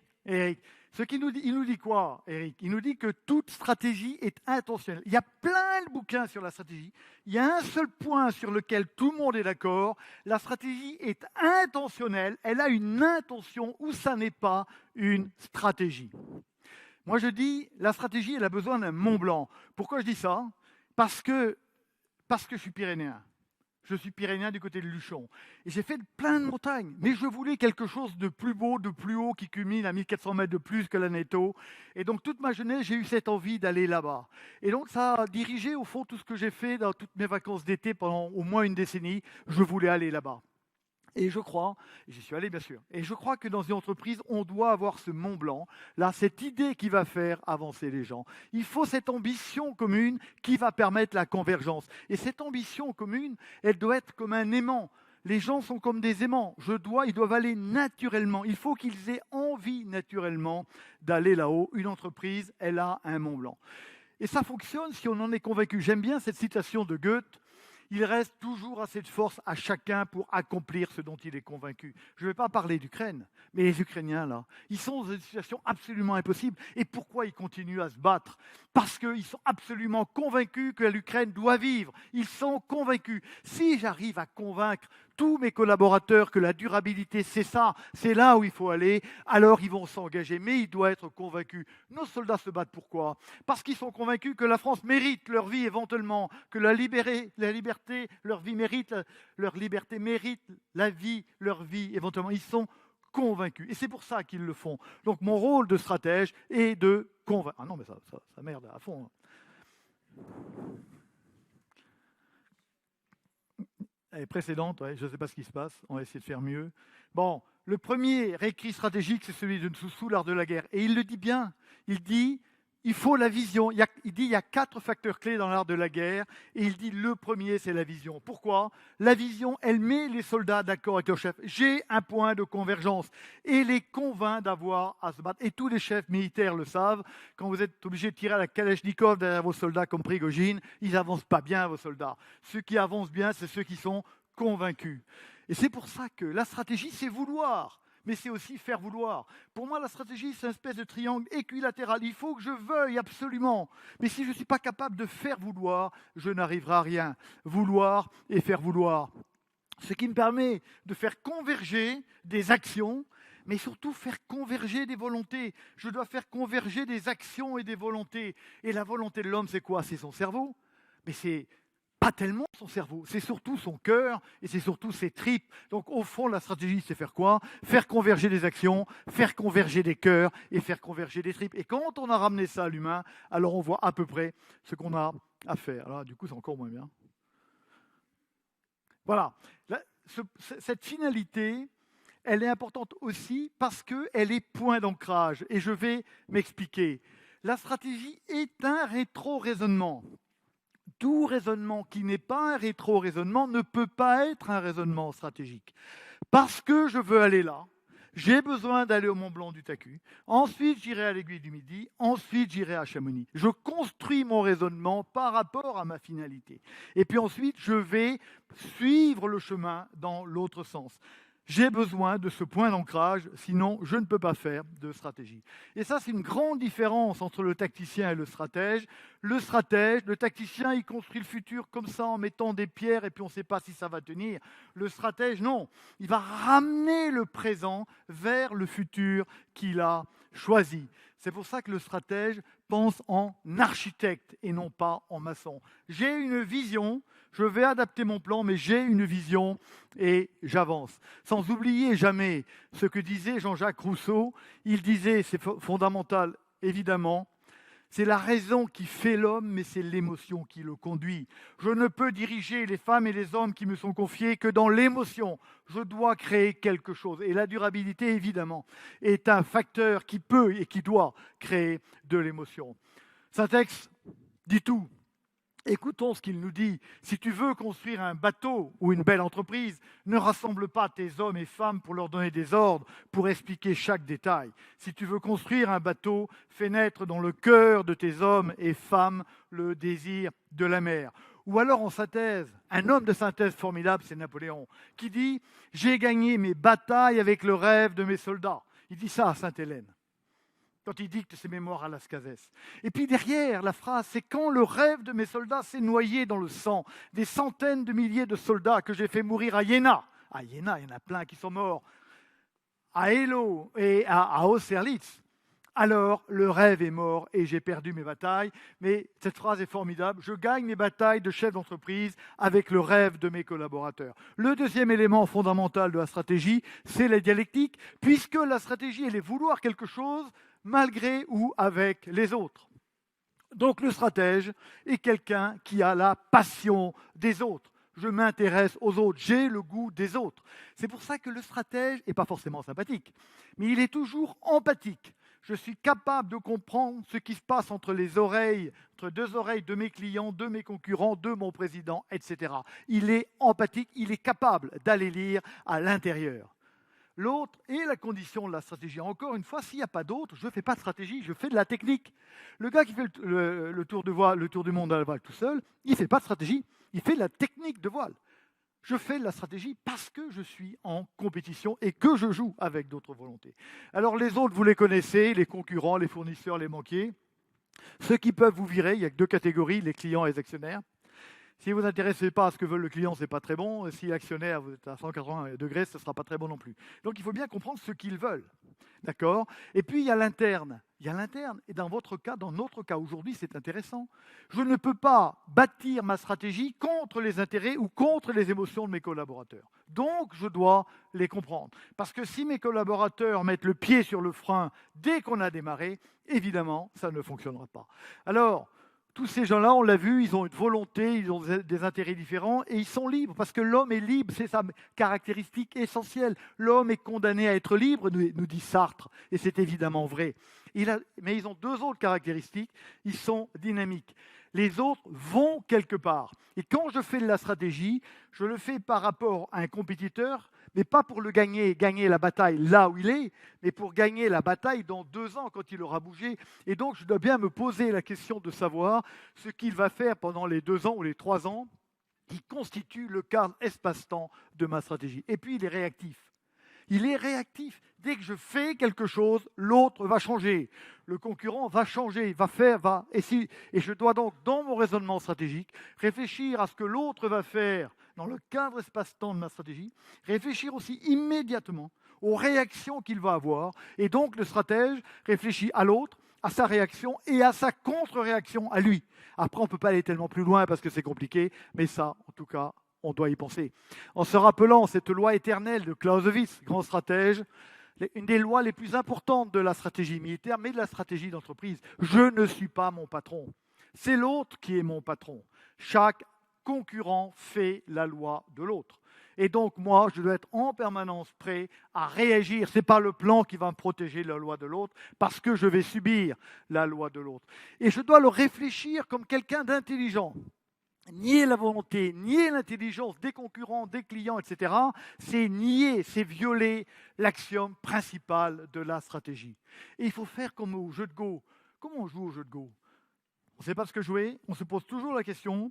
Il nous dit quoi, Eric? Il nous dit que toute stratégie est intentionnelle. Il y a plein de bouquins sur la stratégie. Il y a un seul point sur lequel tout le monde est d'accord. La stratégie est intentionnelle. Elle a une intention ou ça n'est pas une stratégie. Moi, je dis, la stratégie, elle a besoin d'un Mont Blanc. Pourquoi je dis ça? Parce que je suis pyrénéen. Je suis pyrénéen du côté de Luchon. Et j'ai fait plein de montagnes. Mais je voulais quelque chose de plus beau, de plus haut, qui culmine à 1400 mètres de plus que la Neto. Et donc, toute ma jeunesse, j'ai eu cette envie d'aller là-bas. Et donc, ça a dirigé, au fond, tout ce que j'ai fait dans toutes mes vacances d'été pendant au moins une décennie. Je voulais aller là-bas. Et je crois, j'y suis allé bien sûr, et je crois que dans une entreprise, on doit avoir ce Mont Blanc, là, cette idée qui va faire avancer les gens. Il faut cette ambition commune qui va permettre la convergence. Et cette ambition commune, elle doit être comme un aimant. Les gens sont comme des aimants. Ils doivent aller naturellement. Il faut qu'ils aient envie naturellement d'aller là-haut. Une entreprise, elle a un Mont Blanc. Et ça fonctionne si on en est convaincu. J'aime bien cette citation de Goethe. Il reste toujours assez de force à chacun pour accomplir ce dont il est convaincu. Je ne vais pas parler d'Ukraine, mais les Ukrainiens, là, ils sont dans une situation absolument impossible. Et pourquoi ils continuent à se battre? Parce qu'ils sont absolument convaincus que l'Ukraine doit vivre. Ils sont convaincus. Si j'arrive à convaincre tous mes collaborateurs que la durabilité, c'est ça, c'est là où il faut aller, alors ils vont s'engager. Mais ils doivent être convaincus. Nos soldats se battent pourquoi? Parce qu'ils sont convaincus que la France mérite leur vie éventuellement, que la liberté, leur vie mérite, leur liberté mérite la vie, leur vie éventuellement. Ils sont convaincus. Et c'est pour ça qu'ils le font. Donc mon rôle de stratège est de convaincre. Ah non, mais ça merde à fond. précédente, ouais, je ne sais pas ce qui se passe, on va essayer de faire mieux. Bon, le premier écrit stratégique, c'est celui de Sun Tzu, l'art de la guerre. Et il le dit bien, il dit, il faut la vision. Il dit, il y a 4 facteurs clés dans l'art de la guerre, et il dit, le premier, c'est la vision. Pourquoi ? La vision, elle met les soldats d'accord avec leur chef. J'ai un point de convergence, et les convainc d'avoir à se battre. Et tous les chefs militaires le savent, quand vous êtes obligé de tirer à la Kalachnikov derrière vos soldats comme Prigogine, ils n'avancent pas bien, vos soldats. Ceux qui avancent bien, c'est ceux qui sont convaincus. Et c'est pour ça que la stratégie, c'est vouloir, mais c'est aussi faire vouloir. Pour moi, la stratégie, c'est une espèce de triangle équilatéral. Il faut que je veuille absolument. Mais si je ne suis pas capable de faire vouloir, je n'arriverai à rien. Vouloir et faire vouloir. Ce qui me permet de faire converger des actions, mais surtout faire converger des volontés. Je dois faire converger des actions et des volontés. Et la volonté de l'homme, c'est quoi ? C'est son cerveau. Mais c'est pas tellement son cerveau, c'est surtout son cœur et c'est surtout ses tripes. Donc au fond, la stratégie, c'est faire quoi ? Faire converger des actions, faire converger des cœurs et faire converger des tripes. Et quand on a ramené ça à l'humain, alors on voit à peu près ce qu'on a à faire. Alors du coup, c'est encore moins bien. Voilà. Cette finalité, elle est importante aussi parce qu'elle est point d'ancrage. Et je vais m'expliquer. La stratégie est un rétro-raisonnement. Tout raisonnement qui n'est pas un rétro-raisonnement ne peut pas être un raisonnement stratégique. Parce que je veux aller là, j'ai besoin d'aller au Mont Blanc du Tacu, ensuite j'irai à l'Aiguille du Midi, ensuite j'irai à Chamonix. Je construis mon raisonnement par rapport à ma finalité. Et puis ensuite, je vais suivre le chemin dans l'autre sens. J'ai besoin de ce point d'ancrage, sinon je ne peux pas faire de stratégie. Et ça, c'est une grande différence entre le tacticien et le stratège. Le tacticien, il construit le futur comme ça en mettant des pierres et puis on ne sait pas si ça va tenir. Le stratège, non. Il va ramener le présent vers le futur qu'il a choisi. C'est pour ça que le stratège pense en architecte et non pas en maçon. J'ai une vision, je vais adapter mon plan, mais j'ai une vision et j'avance. Sans oublier jamais ce que disait Jean-Jacques Rousseau. Il disait, c'est fondamental évidemment, c'est la raison qui fait l'homme, mais c'est l'émotion qui le conduit. Je ne peux diriger les femmes et les hommes qui me sont confiés que dans l'émotion. Je dois créer quelque chose. Et la durabilité, évidemment, est un facteur qui peut et qui doit créer de l'émotion. Saint-Ex dit tout. Écoutons ce qu'il nous dit. Si tu veux construire un bateau ou une belle entreprise, ne rassemble pas tes hommes et femmes pour leur donner des ordres, pour expliquer chaque détail. Si tu veux construire un bateau, fais naître dans le cœur de tes hommes et femmes le désir de la mer. Ou alors en synthèse, un homme de synthèse formidable, c'est Napoléon, qui dit « J'ai gagné mes batailles avec le rêve de mes soldats ». Il dit ça à Sainte-Hélène, quand il dicte ses mémoires à Las Cases. Et puis derrière, la phrase, c'est quand le rêve de mes soldats s'est noyé dans le sang, des centaines de milliers de soldats que j'ai fait mourir à Iéna. À Iéna, il y en a plein qui sont morts. À Eylau et à Austerlitz. Alors, le rêve est mort et j'ai perdu mes batailles. Mais cette phrase est formidable. Je gagne mes batailles de chef d'entreprise avec le rêve de mes collaborateurs. Le deuxième élément fondamental de la stratégie, c'est la dialectique, puisque la stratégie, elle est vouloir quelque chose malgré ou avec les autres. Donc le stratège est quelqu'un qui a la passion des autres. Je m'intéresse aux autres, j'ai le goût des autres. C'est pour ça que le stratège n'est pas forcément sympathique, mais il est toujours empathique. Je suis capable de comprendre ce qui se passe entre deux oreilles de mes clients, de mes concurrents, de mon président, etc. Il est empathique, il est capable d'aller lire à l'intérieur. L'autre est la condition de la stratégie. Encore une fois, s'il n'y a pas d'autre, je ne fais pas de stratégie, je fais de la technique. Le gars qui fait le tour du monde à la voile tout seul, il ne fait pas de stratégie, il fait de la technique de voile. Je fais de la stratégie parce que je suis en compétition et que je joue avec d'autres volontés. Alors les autres, vous les connaissez, les concurrents, les fournisseurs, les banquiers. Ceux qui peuvent vous virer, il n'y a que 2 catégories, les clients et les actionnaires. Si vous n'intéressez pas à ce que veut le client, ce n'est pas très bon. Si l'actionnaire, vous êtes à 180 degrés, ce ne sera pas très bon non plus. Donc il faut bien comprendre ce qu'ils veulent. D'accord ? Et puis il y a l'interne. Il y a l'interne. Et dans votre cas, dans notre cas aujourd'hui, c'est intéressant. Je ne peux pas bâtir ma stratégie contre les intérêts ou contre les émotions de mes collaborateurs. Donc je dois les comprendre. Parce que si mes collaborateurs mettent le pied sur le frein dès qu'on a démarré, évidemment, ça ne fonctionnera pas. Alors, Tous ces gens-là, on l'a vu, ils ont une volonté, ils ont des intérêts différents et ils sont libres parce que l'homme est libre, c'est sa caractéristique essentielle. L'homme est condamné à être libre, nous dit Sartre, et c'est évidemment vrai. Mais ils ont deux autres caractéristiques, ils sont dynamiques. Les autres vont quelque part. Et quand je fais de la stratégie, je le fais par rapport à un compétiteur, mais pas pour le gagner la bataille là où il est, mais pour gagner la bataille dans 2 ans quand il aura bougé. Et donc, je dois bien me poser la question de savoir ce qu'il va faire pendant les 2 ans ou les 3 ans qui constituent le cadre espace-temps de ma stratégie. Et puis, il est réactif. Il est réactif. Dès que je fais quelque chose, l'autre va changer. Le concurrent va changer, Et je dois donc, dans mon raisonnement stratégique, réfléchir à ce que l'autre va faire dans le cadre espace-temps de ma stratégie, réfléchir aussi immédiatement aux réactions qu'il va avoir. Et donc, le stratège réfléchit à l'autre, à sa réaction et à sa contre-réaction à lui. Après, on ne peut pas aller tellement plus loin parce que c'est compliqué, mais ça, en tout cas, on doit y penser. En se rappelant cette loi éternelle de Clausewitz, grand stratège, une des lois les plus importantes de la stratégie militaire, mais de la stratégie d'entreprise. Je ne suis pas mon patron. C'est l'autre qui est mon patron. Chaque concurrent fait la loi de l'autre. Et donc, moi, je dois être en permanence prêt à réagir. Ce n'est pas le plan qui va me protéger de la loi de l'autre, parce que je vais subir la loi de l'autre. Et je dois le réfléchir comme quelqu'un d'intelligent. Nier la volonté, nier l'intelligence des concurrents, des clients, etc., c'est nier, c'est violer l'axiome principal de la stratégie. Et il faut faire comme au jeu de Go. Comment on joue au jeu de Go? On ne sait pas ce que jouer, on se pose toujours la question,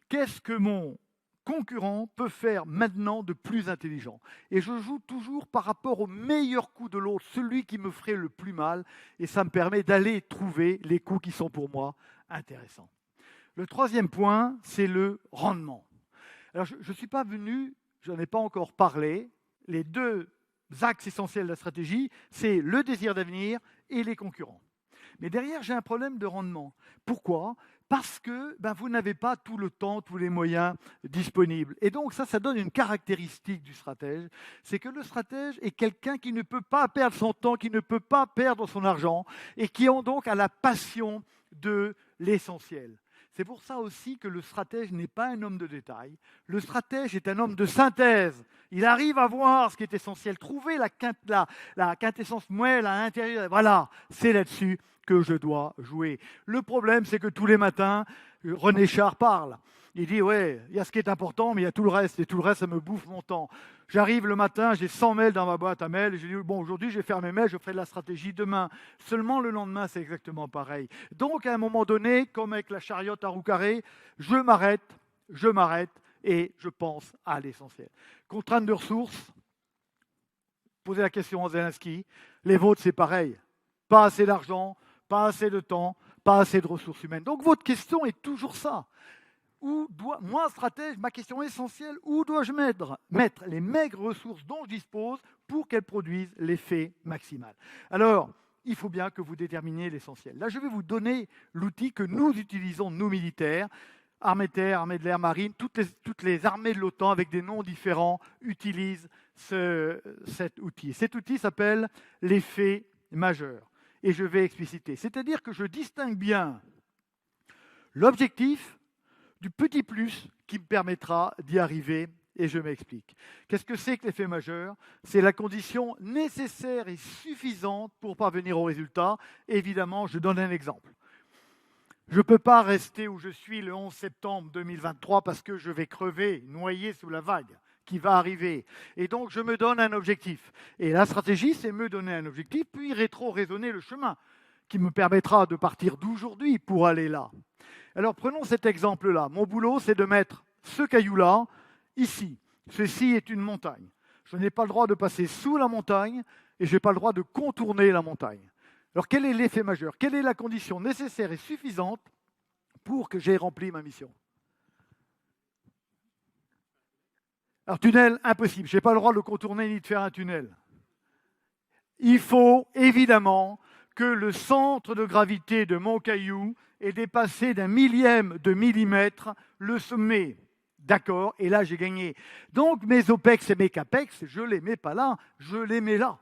qu'est-ce que mon concurrent peut faire maintenant de plus intelligent? Et je joue toujours par rapport au meilleur coup de l'autre, celui qui me ferait le plus mal, et ça me permet d'aller trouver les coups qui sont pour moi intéressants. Le troisième point, c'est le rendement. Alors, je ne suis pas venu, je n'en ai pas encore parlé. Les 2 axes essentiels de la stratégie, c'est le désir d'avenir et les concurrents. Mais derrière, j'ai un problème de rendement. Pourquoi ? Parce que vous n'avez pas tout le temps, tous les moyens disponibles. Et donc, ça donne une caractéristique du stratège. C'est que le stratège est quelqu'un qui ne peut pas perdre son temps, qui ne peut pas perdre son argent, et qui donc a la passion de l'essentiel. C'est pour ça aussi que le stratège n'est pas un homme de détail. Le stratège est un homme de synthèse. Il arrive à voir ce qui est essentiel, trouver la quintessence moelle à l'intérieur. Voilà, c'est là-dessus que je dois jouer. Le problème, c'est que tous les matins, René Char parle. Il dit, ouais, il y a ce qui est important, mais il y a tout le reste, et tout le reste, ça me bouffe mon temps. J'arrive le matin, j'ai 100 mails dans ma boîte à mails, et je dis, bon, aujourd'hui, je vais faire mes mails, je ferai de la stratégie demain. Seulement le lendemain, c'est exactement pareil. Donc, à un moment donné, comme avec la chariote à roue carrée, je m'arrête, et je pense à l'essentiel. Contrainte de ressources, posez la question à Zelensky, les vôtres, c'est pareil. Pas assez d'argent, pas assez de temps, pas assez de ressources humaines. Donc, votre question est toujours ça. Moi, stratège, ma question essentielle, où dois-je mettre les maigres ressources dont je dispose pour qu'elles produisent l'effet maximal? Alors, il faut bien que vous déterminiez l'essentiel. Là, je vais vous donner l'outil que nous utilisons, nous militaires, armée de terre, armée de l'air, marine, toutes les armées de l'OTAN avec des noms différents utilisent cet outil. Cet outil s'appelle l'effet majeur. Et je vais expliciter. C'est-à-dire que je distingue bien l'objectif du petit plus qui me permettra d'y arriver, et je m'explique. Qu'est-ce que c'est que l'effet majeur? C'est la condition nécessaire et suffisante pour parvenir au résultat. Évidemment, je donne un exemple. Je ne peux pas rester où je suis le 11 septembre 2023 parce que je vais crever, noyé sous la vague qui va arriver. Et donc, je me donne un objectif. Et la stratégie, c'est me donner un objectif, puis rétro-raisonner le chemin qui me permettra de partir d'aujourd'hui pour aller là. Alors, prenons cet exemple-là. Mon boulot, c'est de mettre ce caillou-là, ici. Ceci est une montagne. Je n'ai pas le droit de passer sous la montagne et je n'ai pas le droit de contourner la montagne. Alors, quel est l'effet majeur? Quelle est la condition nécessaire et suffisante pour que j'aie rempli ma mission? Alors, tunnel, impossible. Je n'ai pas le droit de le contourner ni de faire un tunnel. Il faut évidemment que le centre de gravité de mon caillou ait dépassé d'1 millième de millimètre le sommet. D'accord? Et là, j'ai gagné. Donc, mes OPEX et mes CAPEX, je ne les mets pas là, je les mets là.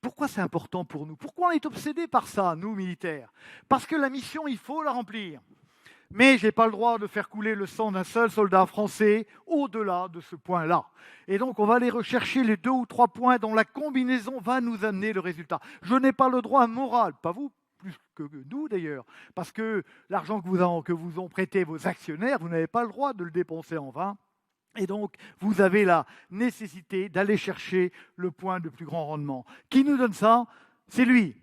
Pourquoi c'est important pour nous? Pourquoi on est obsédé par ça, nous, militaires? Parce que la mission, il faut la remplir. Mais je n'ai pas le droit de faire couler le sang d'un seul soldat français au-delà de ce point-là. Et donc, on va aller rechercher les 2 ou 3 points dont la combinaison va nous amener le résultat. Je n'ai pas le droit moral, pas vous, plus que nous d'ailleurs, parce que l'argent que vous ont prêté vos actionnaires, vous n'avez pas le droit de le dépenser en vain. Et donc, vous avez la nécessité d'aller chercher le point de plus grand rendement. Qui nous donne ça? C'est lui.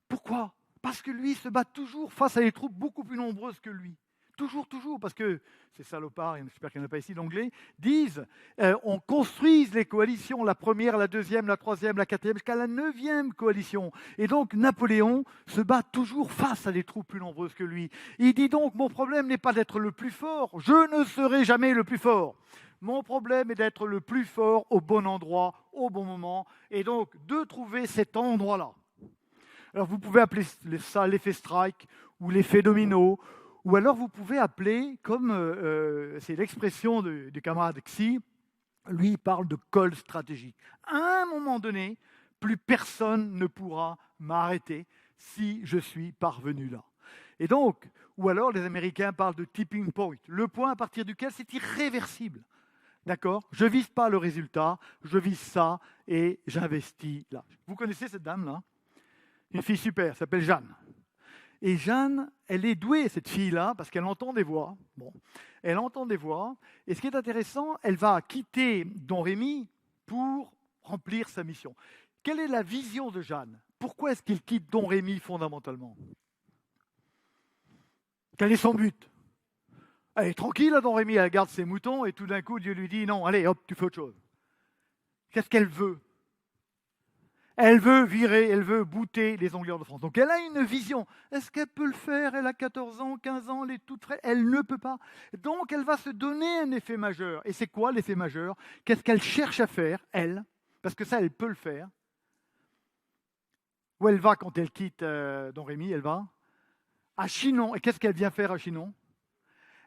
Pourquoi? Parce que lui se bat toujours face à des troupes beaucoup plus nombreuses que lui. Toujours, parce que ces salopards, j'espère qu'il n'y en a pas ici d'anglais, disent on construise les coalitions, la première, la deuxième, la troisième, la quatrième, jusqu'à la 9e coalition. Et donc Napoléon se bat toujours face à des troupes plus nombreuses que lui. Il dit donc mon problème n'est pas d'être le plus fort, je ne serai jamais le plus fort. Mon problème est d'être le plus fort au bon endroit, au bon moment, et donc de trouver cet endroit-là. Alors vous pouvez appeler ça l'effet strike ou l'effet domino, ou alors vous pouvez appeler, comme c'est l'expression du camarade Xi, lui il parle de col stratégique. À un moment donné, plus personne ne pourra m'arrêter si je suis parvenu là. Et donc, ou alors les Américains parlent de tipping point, le point à partir duquel c'est irréversible. D'accord? Je ne vise pas le résultat, je vise ça et j'investis là. Vous connaissez cette dame-là? Une fille super, elle s'appelle Jeanne. Et Jeanne, elle est douée, cette fille-là, parce qu'elle entend des voix. Bon, elle entend des voix. Et ce qui est intéressant, elle va quitter Don Rémy pour remplir sa mission. Quelle est la vision de Jeanne? Pourquoi est-ce qu'il quitte Don Rémy fondamentalement? Quel est son but? Elle est tranquille à Don Rémy, elle garde ses moutons, et tout d'un coup, Dieu lui dit, non, allez, hop, tu fais autre chose. Qu'est-ce qu'elle veut? Elle veut virer, elle veut bouter les Anglais de France. Donc elle a une vision. Est-ce qu'elle peut le faire? Elle a 14 ans, 15 ans, elle est toute fraîche. Elle ne peut pas. Donc elle va se donner un effet majeur. Et c'est quoi l'effet majeur? Qu'est-ce qu'elle cherche à faire, elle? Parce que ça, elle peut le faire. Où elle va quand elle quitte Don Rémy? Elle va à Chinon. Et qu'est-ce qu'elle vient faire à Chinon?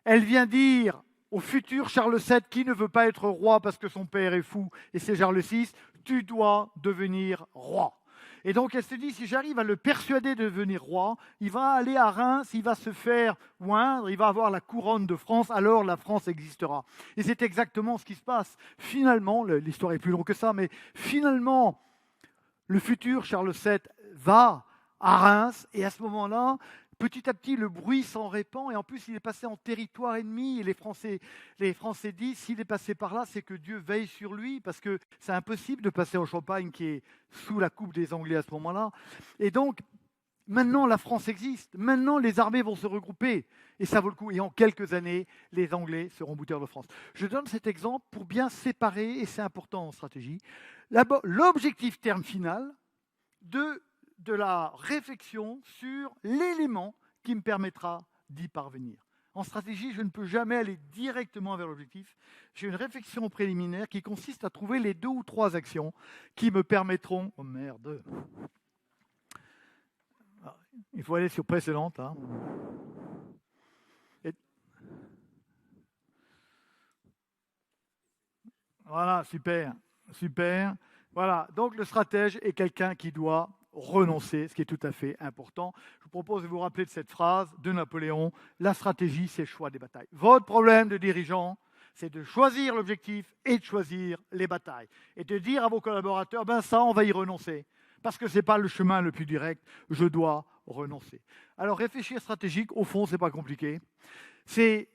Elle vient dire au futur Charles VII, qui ne veut pas être roi parce que son père est fou et c'est Charles VI, tu dois devenir roi. Et donc elle se dit, si j'arrive à le persuader de devenir roi, il va aller à Reims, il va se faire oindre, il va avoir la couronne de France, alors la France existera. Et c'est exactement ce qui se passe. Finalement, l'histoire est plus longue que ça, mais finalement, le futur Charles VII va à Reims, et à ce moment-là, petit à petit, le bruit s'en répand, et en plus, il est passé en territoire ennemi, et les Français disent, s'il est passé par là, c'est que Dieu veille sur lui, parce que c'est impossible de passer en Champagne, qui est sous la coupe des Anglais à ce moment-là. Et donc, maintenant, la France existe, maintenant, les armées vont se regrouper, et ça vaut le coup. Et en quelques années, les Anglais seront bouteurs de France. Je donne cet exemple pour bien séparer, et c'est important en stratégie, l'objectif terme final de la réflexion sur l'élément qui me permettra d'y parvenir. En stratégie, je ne peux jamais aller directement vers l'objectif. J'ai une réflexion préliminaire qui consiste à trouver les 2 ou 3 actions qui me permettront... Oh merde! Il faut aller sur précédente. Hein. Voilà, super. Voilà, donc le stratège est quelqu'un qui doit renoncer, ce qui est tout à fait important. Je vous propose de vous rappeler de cette phrase de Napoléon, la stratégie, c'est le choix des batailles. Votre problème de dirigeant, c'est de choisir l'objectif et de choisir les batailles. Et de dire à vos collaborateurs, ben ça, on va y renoncer. Parce que ce n'est pas le chemin le plus direct, je dois renoncer. Alors réfléchir stratégique, au fond, ce n'est pas compliqué. C'est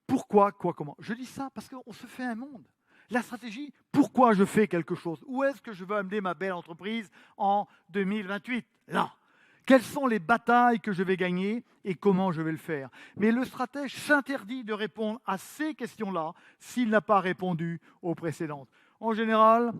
pourquoi, quoi, comment. Je dis ça parce qu'on se fait un monde. La stratégie, pourquoi je fais quelque chose? Où est-ce que je veux amener ma belle entreprise en 2028? Là. Quelles sont les batailles que je vais gagner et comment je vais le faire? Mais le stratège s'interdit de répondre à ces questions-là s'il n'a pas répondu aux précédentes. En général,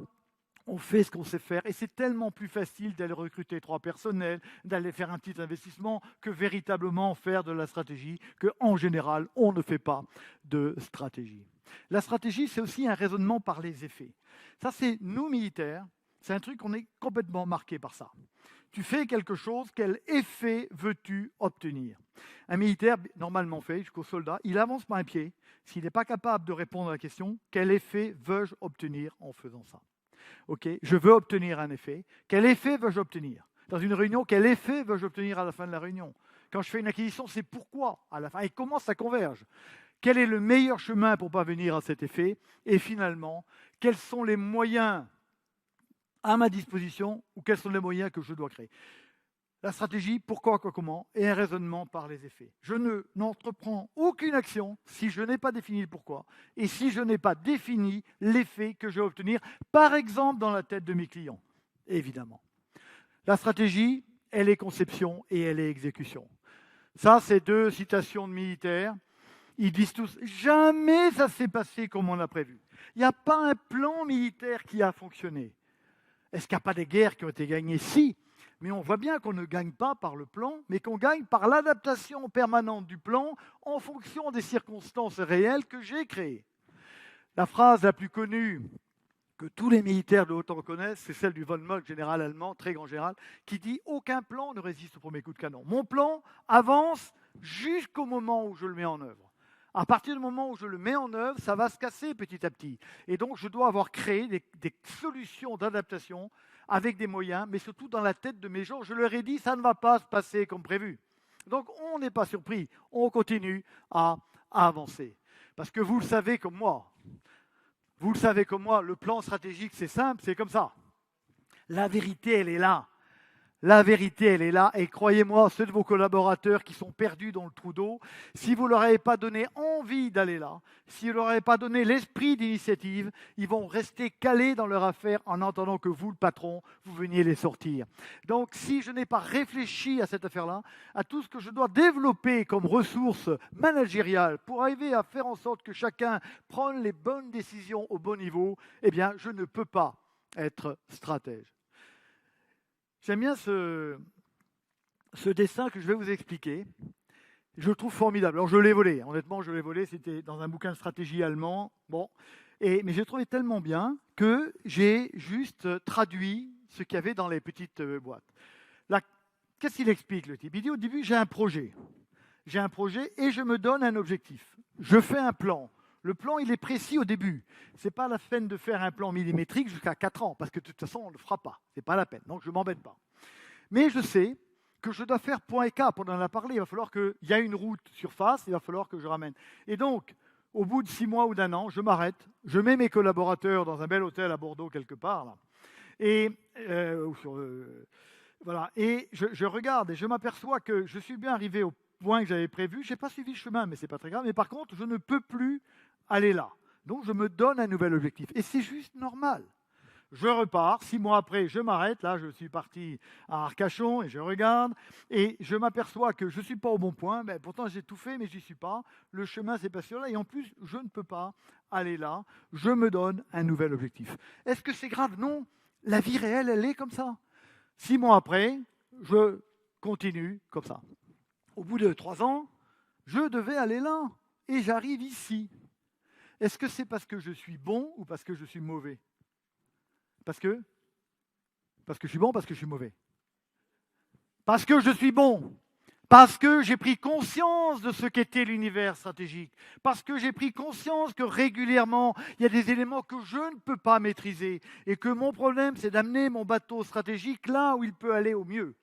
on fait ce qu'on sait faire et c'est tellement plus facile d'aller recruter 3 personnels, d'aller faire un petit investissement que véritablement faire de la stratégie, qu'en général, on ne fait pas de stratégie. La stratégie, c'est aussi un raisonnement par les effets. Ça, c'est nous militaires, c'est un truc qu'on est complètement marqué par ça. Tu fais quelque chose, quel effet veux-tu obtenir? Un militaire, normalement fait, jusqu'au soldat, il avance pas un pied. S'il n'est pas capable de répondre à la question, quel effet veux-je obtenir en faisant ça? Ok, je veux obtenir un effet. Quel effet veux-je obtenir? Dans une réunion, quel effet veux-je obtenir à la fin de la réunion? quand je fais une acquisition, c'est pourquoi à la fin et comment ça converge. Quel est le meilleur chemin pour parvenir à cet effet? Et finalement, quels sont les moyens à ma disposition ou quels sont les moyens que je dois créer? La stratégie, pourquoi, quoi, comment, et un raisonnement par les effets. Je n'entreprends aucune action si je n'ai pas défini le pourquoi et si je n'ai pas défini l'effet que je vais obtenir, par exemple dans la tête de mes clients, évidemment. La stratégie, elle est conception et elle est exécution. Ça, c'est 2 citations de militaires. Ils disent tous « Jamais ça s'est passé comme on a prévu ». Il n'y a pas un plan militaire qui a fonctionné. Est-ce qu'il n'y a pas des guerres qui ont été gagnées? Si. Mais on voit bien qu'on ne gagne pas par le plan, mais qu'on gagne par l'adaptation permanente du plan en fonction des circonstances réelles que j'ai créées. La phrase la plus connue que tous les militaires de haut rang connaissent, c'est celle du von Moltke, général allemand, très grand général, qui dit « Aucun plan ne résiste au premier coup de canon. Mon plan avance jusqu'au moment où je le mets en œuvre. À partir du moment où je le mets en œuvre, ça va se casser petit à petit. Et donc, je dois avoir créé des solutions d'adaptation avec des moyens, mais surtout dans la tête de mes gens. Je leur ai dit, ça ne va pas se passer comme prévu. Donc, on n'est pas surpris. On continue à avancer. Parce que vous le savez comme moi. Vous le savez comme moi, le plan stratégique, c'est simple, c'est comme ça. La vérité, elle est là. La vérité, elle est là. Et croyez-moi, ceux de vos collaborateurs qui sont perdus dans le trou d'eau, si vous ne leur avez pas donné envie d'aller là, si vous ne leur avez pas donné l'esprit d'initiative, ils vont rester calés dans leur affaire en attendant que vous, le patron, vous veniez les sortir. Donc, si je n'ai pas réfléchi à cette affaire-là, à tout ce que je dois développer comme ressources managériales pour arriver à faire en sorte que chacun prenne les bonnes décisions au bon niveau, eh bien, je ne peux pas être stratège. J'aime bien ce dessin que je vais vous expliquer. Je le trouve formidable. Alors, je l'ai volé. Honnêtement, je l'ai volé. C'était dans un bouquin de stratégie allemand. Bon. Mais je le trouvais tellement bien que j'ai juste traduit ce qu'il y avait dans les petites boîtes. Là, qu'est-ce qu'il explique, le type? Il dit, au début, j'ai un projet. J'ai un projet et je me donne un objectif. Je fais un plan. Le plan, il est précis au début. Ce n'est pas la peine de faire un plan millimétrique jusqu'à 4 ans, parce que de toute façon, on ne le fera pas. Ce n'est pas la peine, donc je ne m'embête pas. Mais je sais que je dois faire point et cap. On en a parlé, il va falloir qu'il y ait une route surface, il va falloir que je ramène. Et donc, au bout de 6 mois ou d'1 an, je m'arrête, je mets mes collaborateurs dans un bel hôtel à Bordeaux quelque part, là, et voilà, et je regarde et je m'aperçois que je suis bien arrivé au point que j'avais prévu. Je n'ai pas suivi le chemin, mais ce n'est pas très grave. Mais par contre, je ne peux plus aller là. Donc, je me donne un nouvel objectif. Et c'est juste normal. Je repars. 6 mois après, je m'arrête. Là, je suis parti à Arcachon et je regarde. Et je m'aperçois que je ne suis pas au bon point. Mais pourtant, j'ai tout fait, mais je n'y suis pas. Le chemin, c'est pas celui-là. Et en plus, je ne peux pas aller là. Je me donne un nouvel objectif. Est-ce que c'est grave? Non. La vie réelle, elle est comme ça. 6 mois après, je continue comme ça. Au bout de 3 ans, je devais aller là. Et j'arrive ici. Est-ce que c'est parce que je suis bon ou parce que je suis mauvais? Parce que je suis bon ou parce que je suis mauvais? Parce que je suis bon. Parce que j'ai pris conscience de ce qu'était l'univers stratégique. Parce que j'ai pris conscience que régulièrement, il y a des éléments que je ne peux pas maîtriser. Et que mon problème, c'est d'amener mon bateau stratégique là où il peut aller au mieux.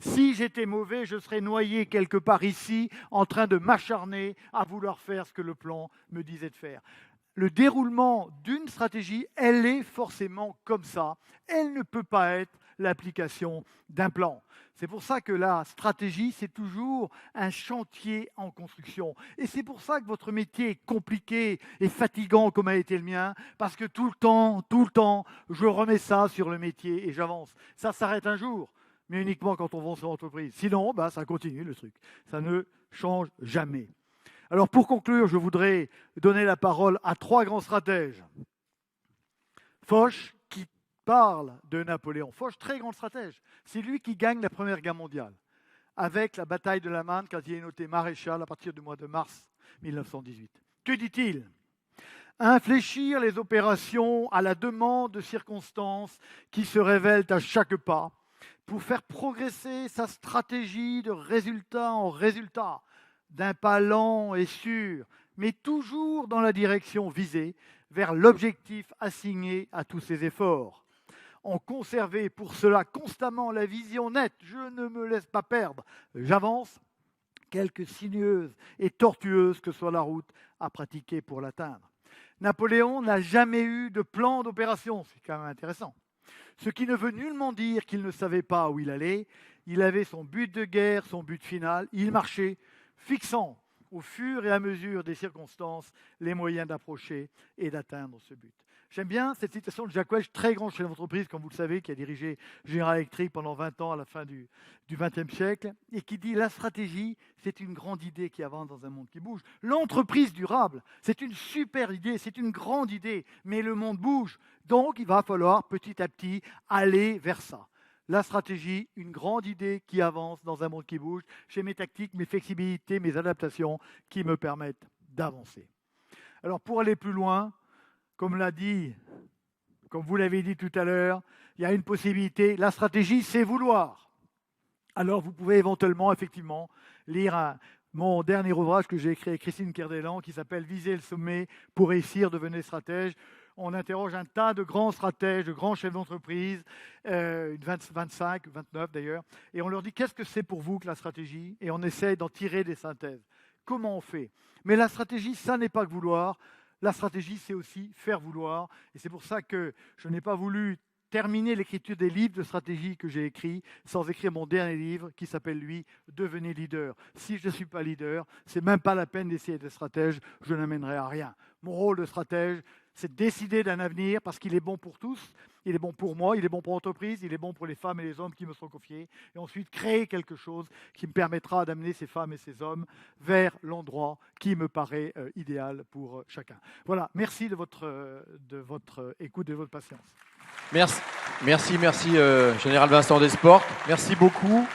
Si j'étais mauvais, je serais noyé quelque part ici, en train de m'acharner à vouloir faire ce que le plan me disait de faire. Le déroulement d'une stratégie, elle est forcément comme ça. Elle ne peut pas être l'application d'un plan. C'est pour ça que la stratégie, c'est toujours un chantier en construction. Et c'est pour ça que votre métier est compliqué et fatigant comme a été le mien, parce que tout le temps, je remets ça sur le métier et j'avance. Ça s'arrête un jour, mais uniquement quand on vend son entreprise. Sinon, ça continue le truc. Ça ne change jamais. Alors pour conclure, je voudrais donner la parole à 3 grands stratèges. Foch, qui parle de Napoléon. Foch, très grand stratège. C'est lui qui gagne la Première Guerre mondiale, avec la bataille de la Marne, quand il est noté maréchal à partir du mois de mars 1918. Que dit-il? Infléchir les opérations à la demande de circonstances qui se révèlent à chaque pas, pour faire progresser sa stratégie de résultat en résultat, d'un pas lent et sûr, mais toujours dans la direction visée, vers l'objectif assigné à tous ses efforts. En conserver pour cela constamment la vision nette, je ne me laisse pas perdre, j'avance, quelque sinueuse et tortueuse que soit la route à pratiquer pour l'atteindre. Napoléon n'a jamais eu de plan d'opération, c'est quand même intéressant. Ce qui ne veut nullement dire qu'il ne savait pas où il allait. Il avait son but de guerre, son but final. Il marchait, fixant au fur et à mesure des circonstances les moyens d'approcher et d'atteindre ce but. J'aime bien cette citation de Jacques Welch, très grand chef d'entreprise, comme vous le savez, qui a dirigé General Electric pendant 20 ans à la fin du XXe siècle, et qui dit « La stratégie, c'est une grande idée qui avance dans un monde qui bouge. L'entreprise durable, c'est une super idée, c'est une grande idée, mais le monde bouge. Donc, il va falloir petit à petit aller vers ça. » La stratégie, une grande idée qui avance dans un monde qui bouge. J'ai mes tactiques, mes flexibilités, mes adaptations qui me permettent d'avancer. Alors, pour aller plus loin, comme vous l'avez dit tout à l'heure, il y a une possibilité. La stratégie, c'est vouloir. Alors, vous pouvez éventuellement, effectivement, lire mon dernier ouvrage que j'ai écrit avec Christine Kerdelan qui s'appelle « Viser le sommet pour réussir, devenez stratège ». On interroge un tas de grands stratèges, de grands chefs d'entreprise, 25, 29 d'ailleurs, et on leur dit qu'est-ce que c'est pour vous que la stratégie, et on essaye d'en tirer des synthèses. Comment on fait? Mais la stratégie, ça n'est pas que vouloir. La stratégie, c'est aussi faire vouloir. Et c'est pour ça que je n'ai pas voulu terminer l'écriture des livres de stratégie que j'ai écrits sans écrire mon dernier livre qui s'appelle, lui, « Devenez leader ». Si je ne suis pas leader, ce n'est même pas la peine d'essayer d'être stratège, je n'amènerai à rien. Mon rôle de stratège, c'est de décider d'un avenir parce qu'il est bon pour tous, il est bon pour moi, il est bon pour l'entreprise, il est bon pour les femmes et les hommes qui me sont confiés, et ensuite créer quelque chose qui me permettra d'amener ces femmes et ces hommes vers l'endroit qui me paraît idéal pour chacun. Voilà, merci de votre écoute, de votre patience. Merci, Général Vincent Desportes. Merci beaucoup.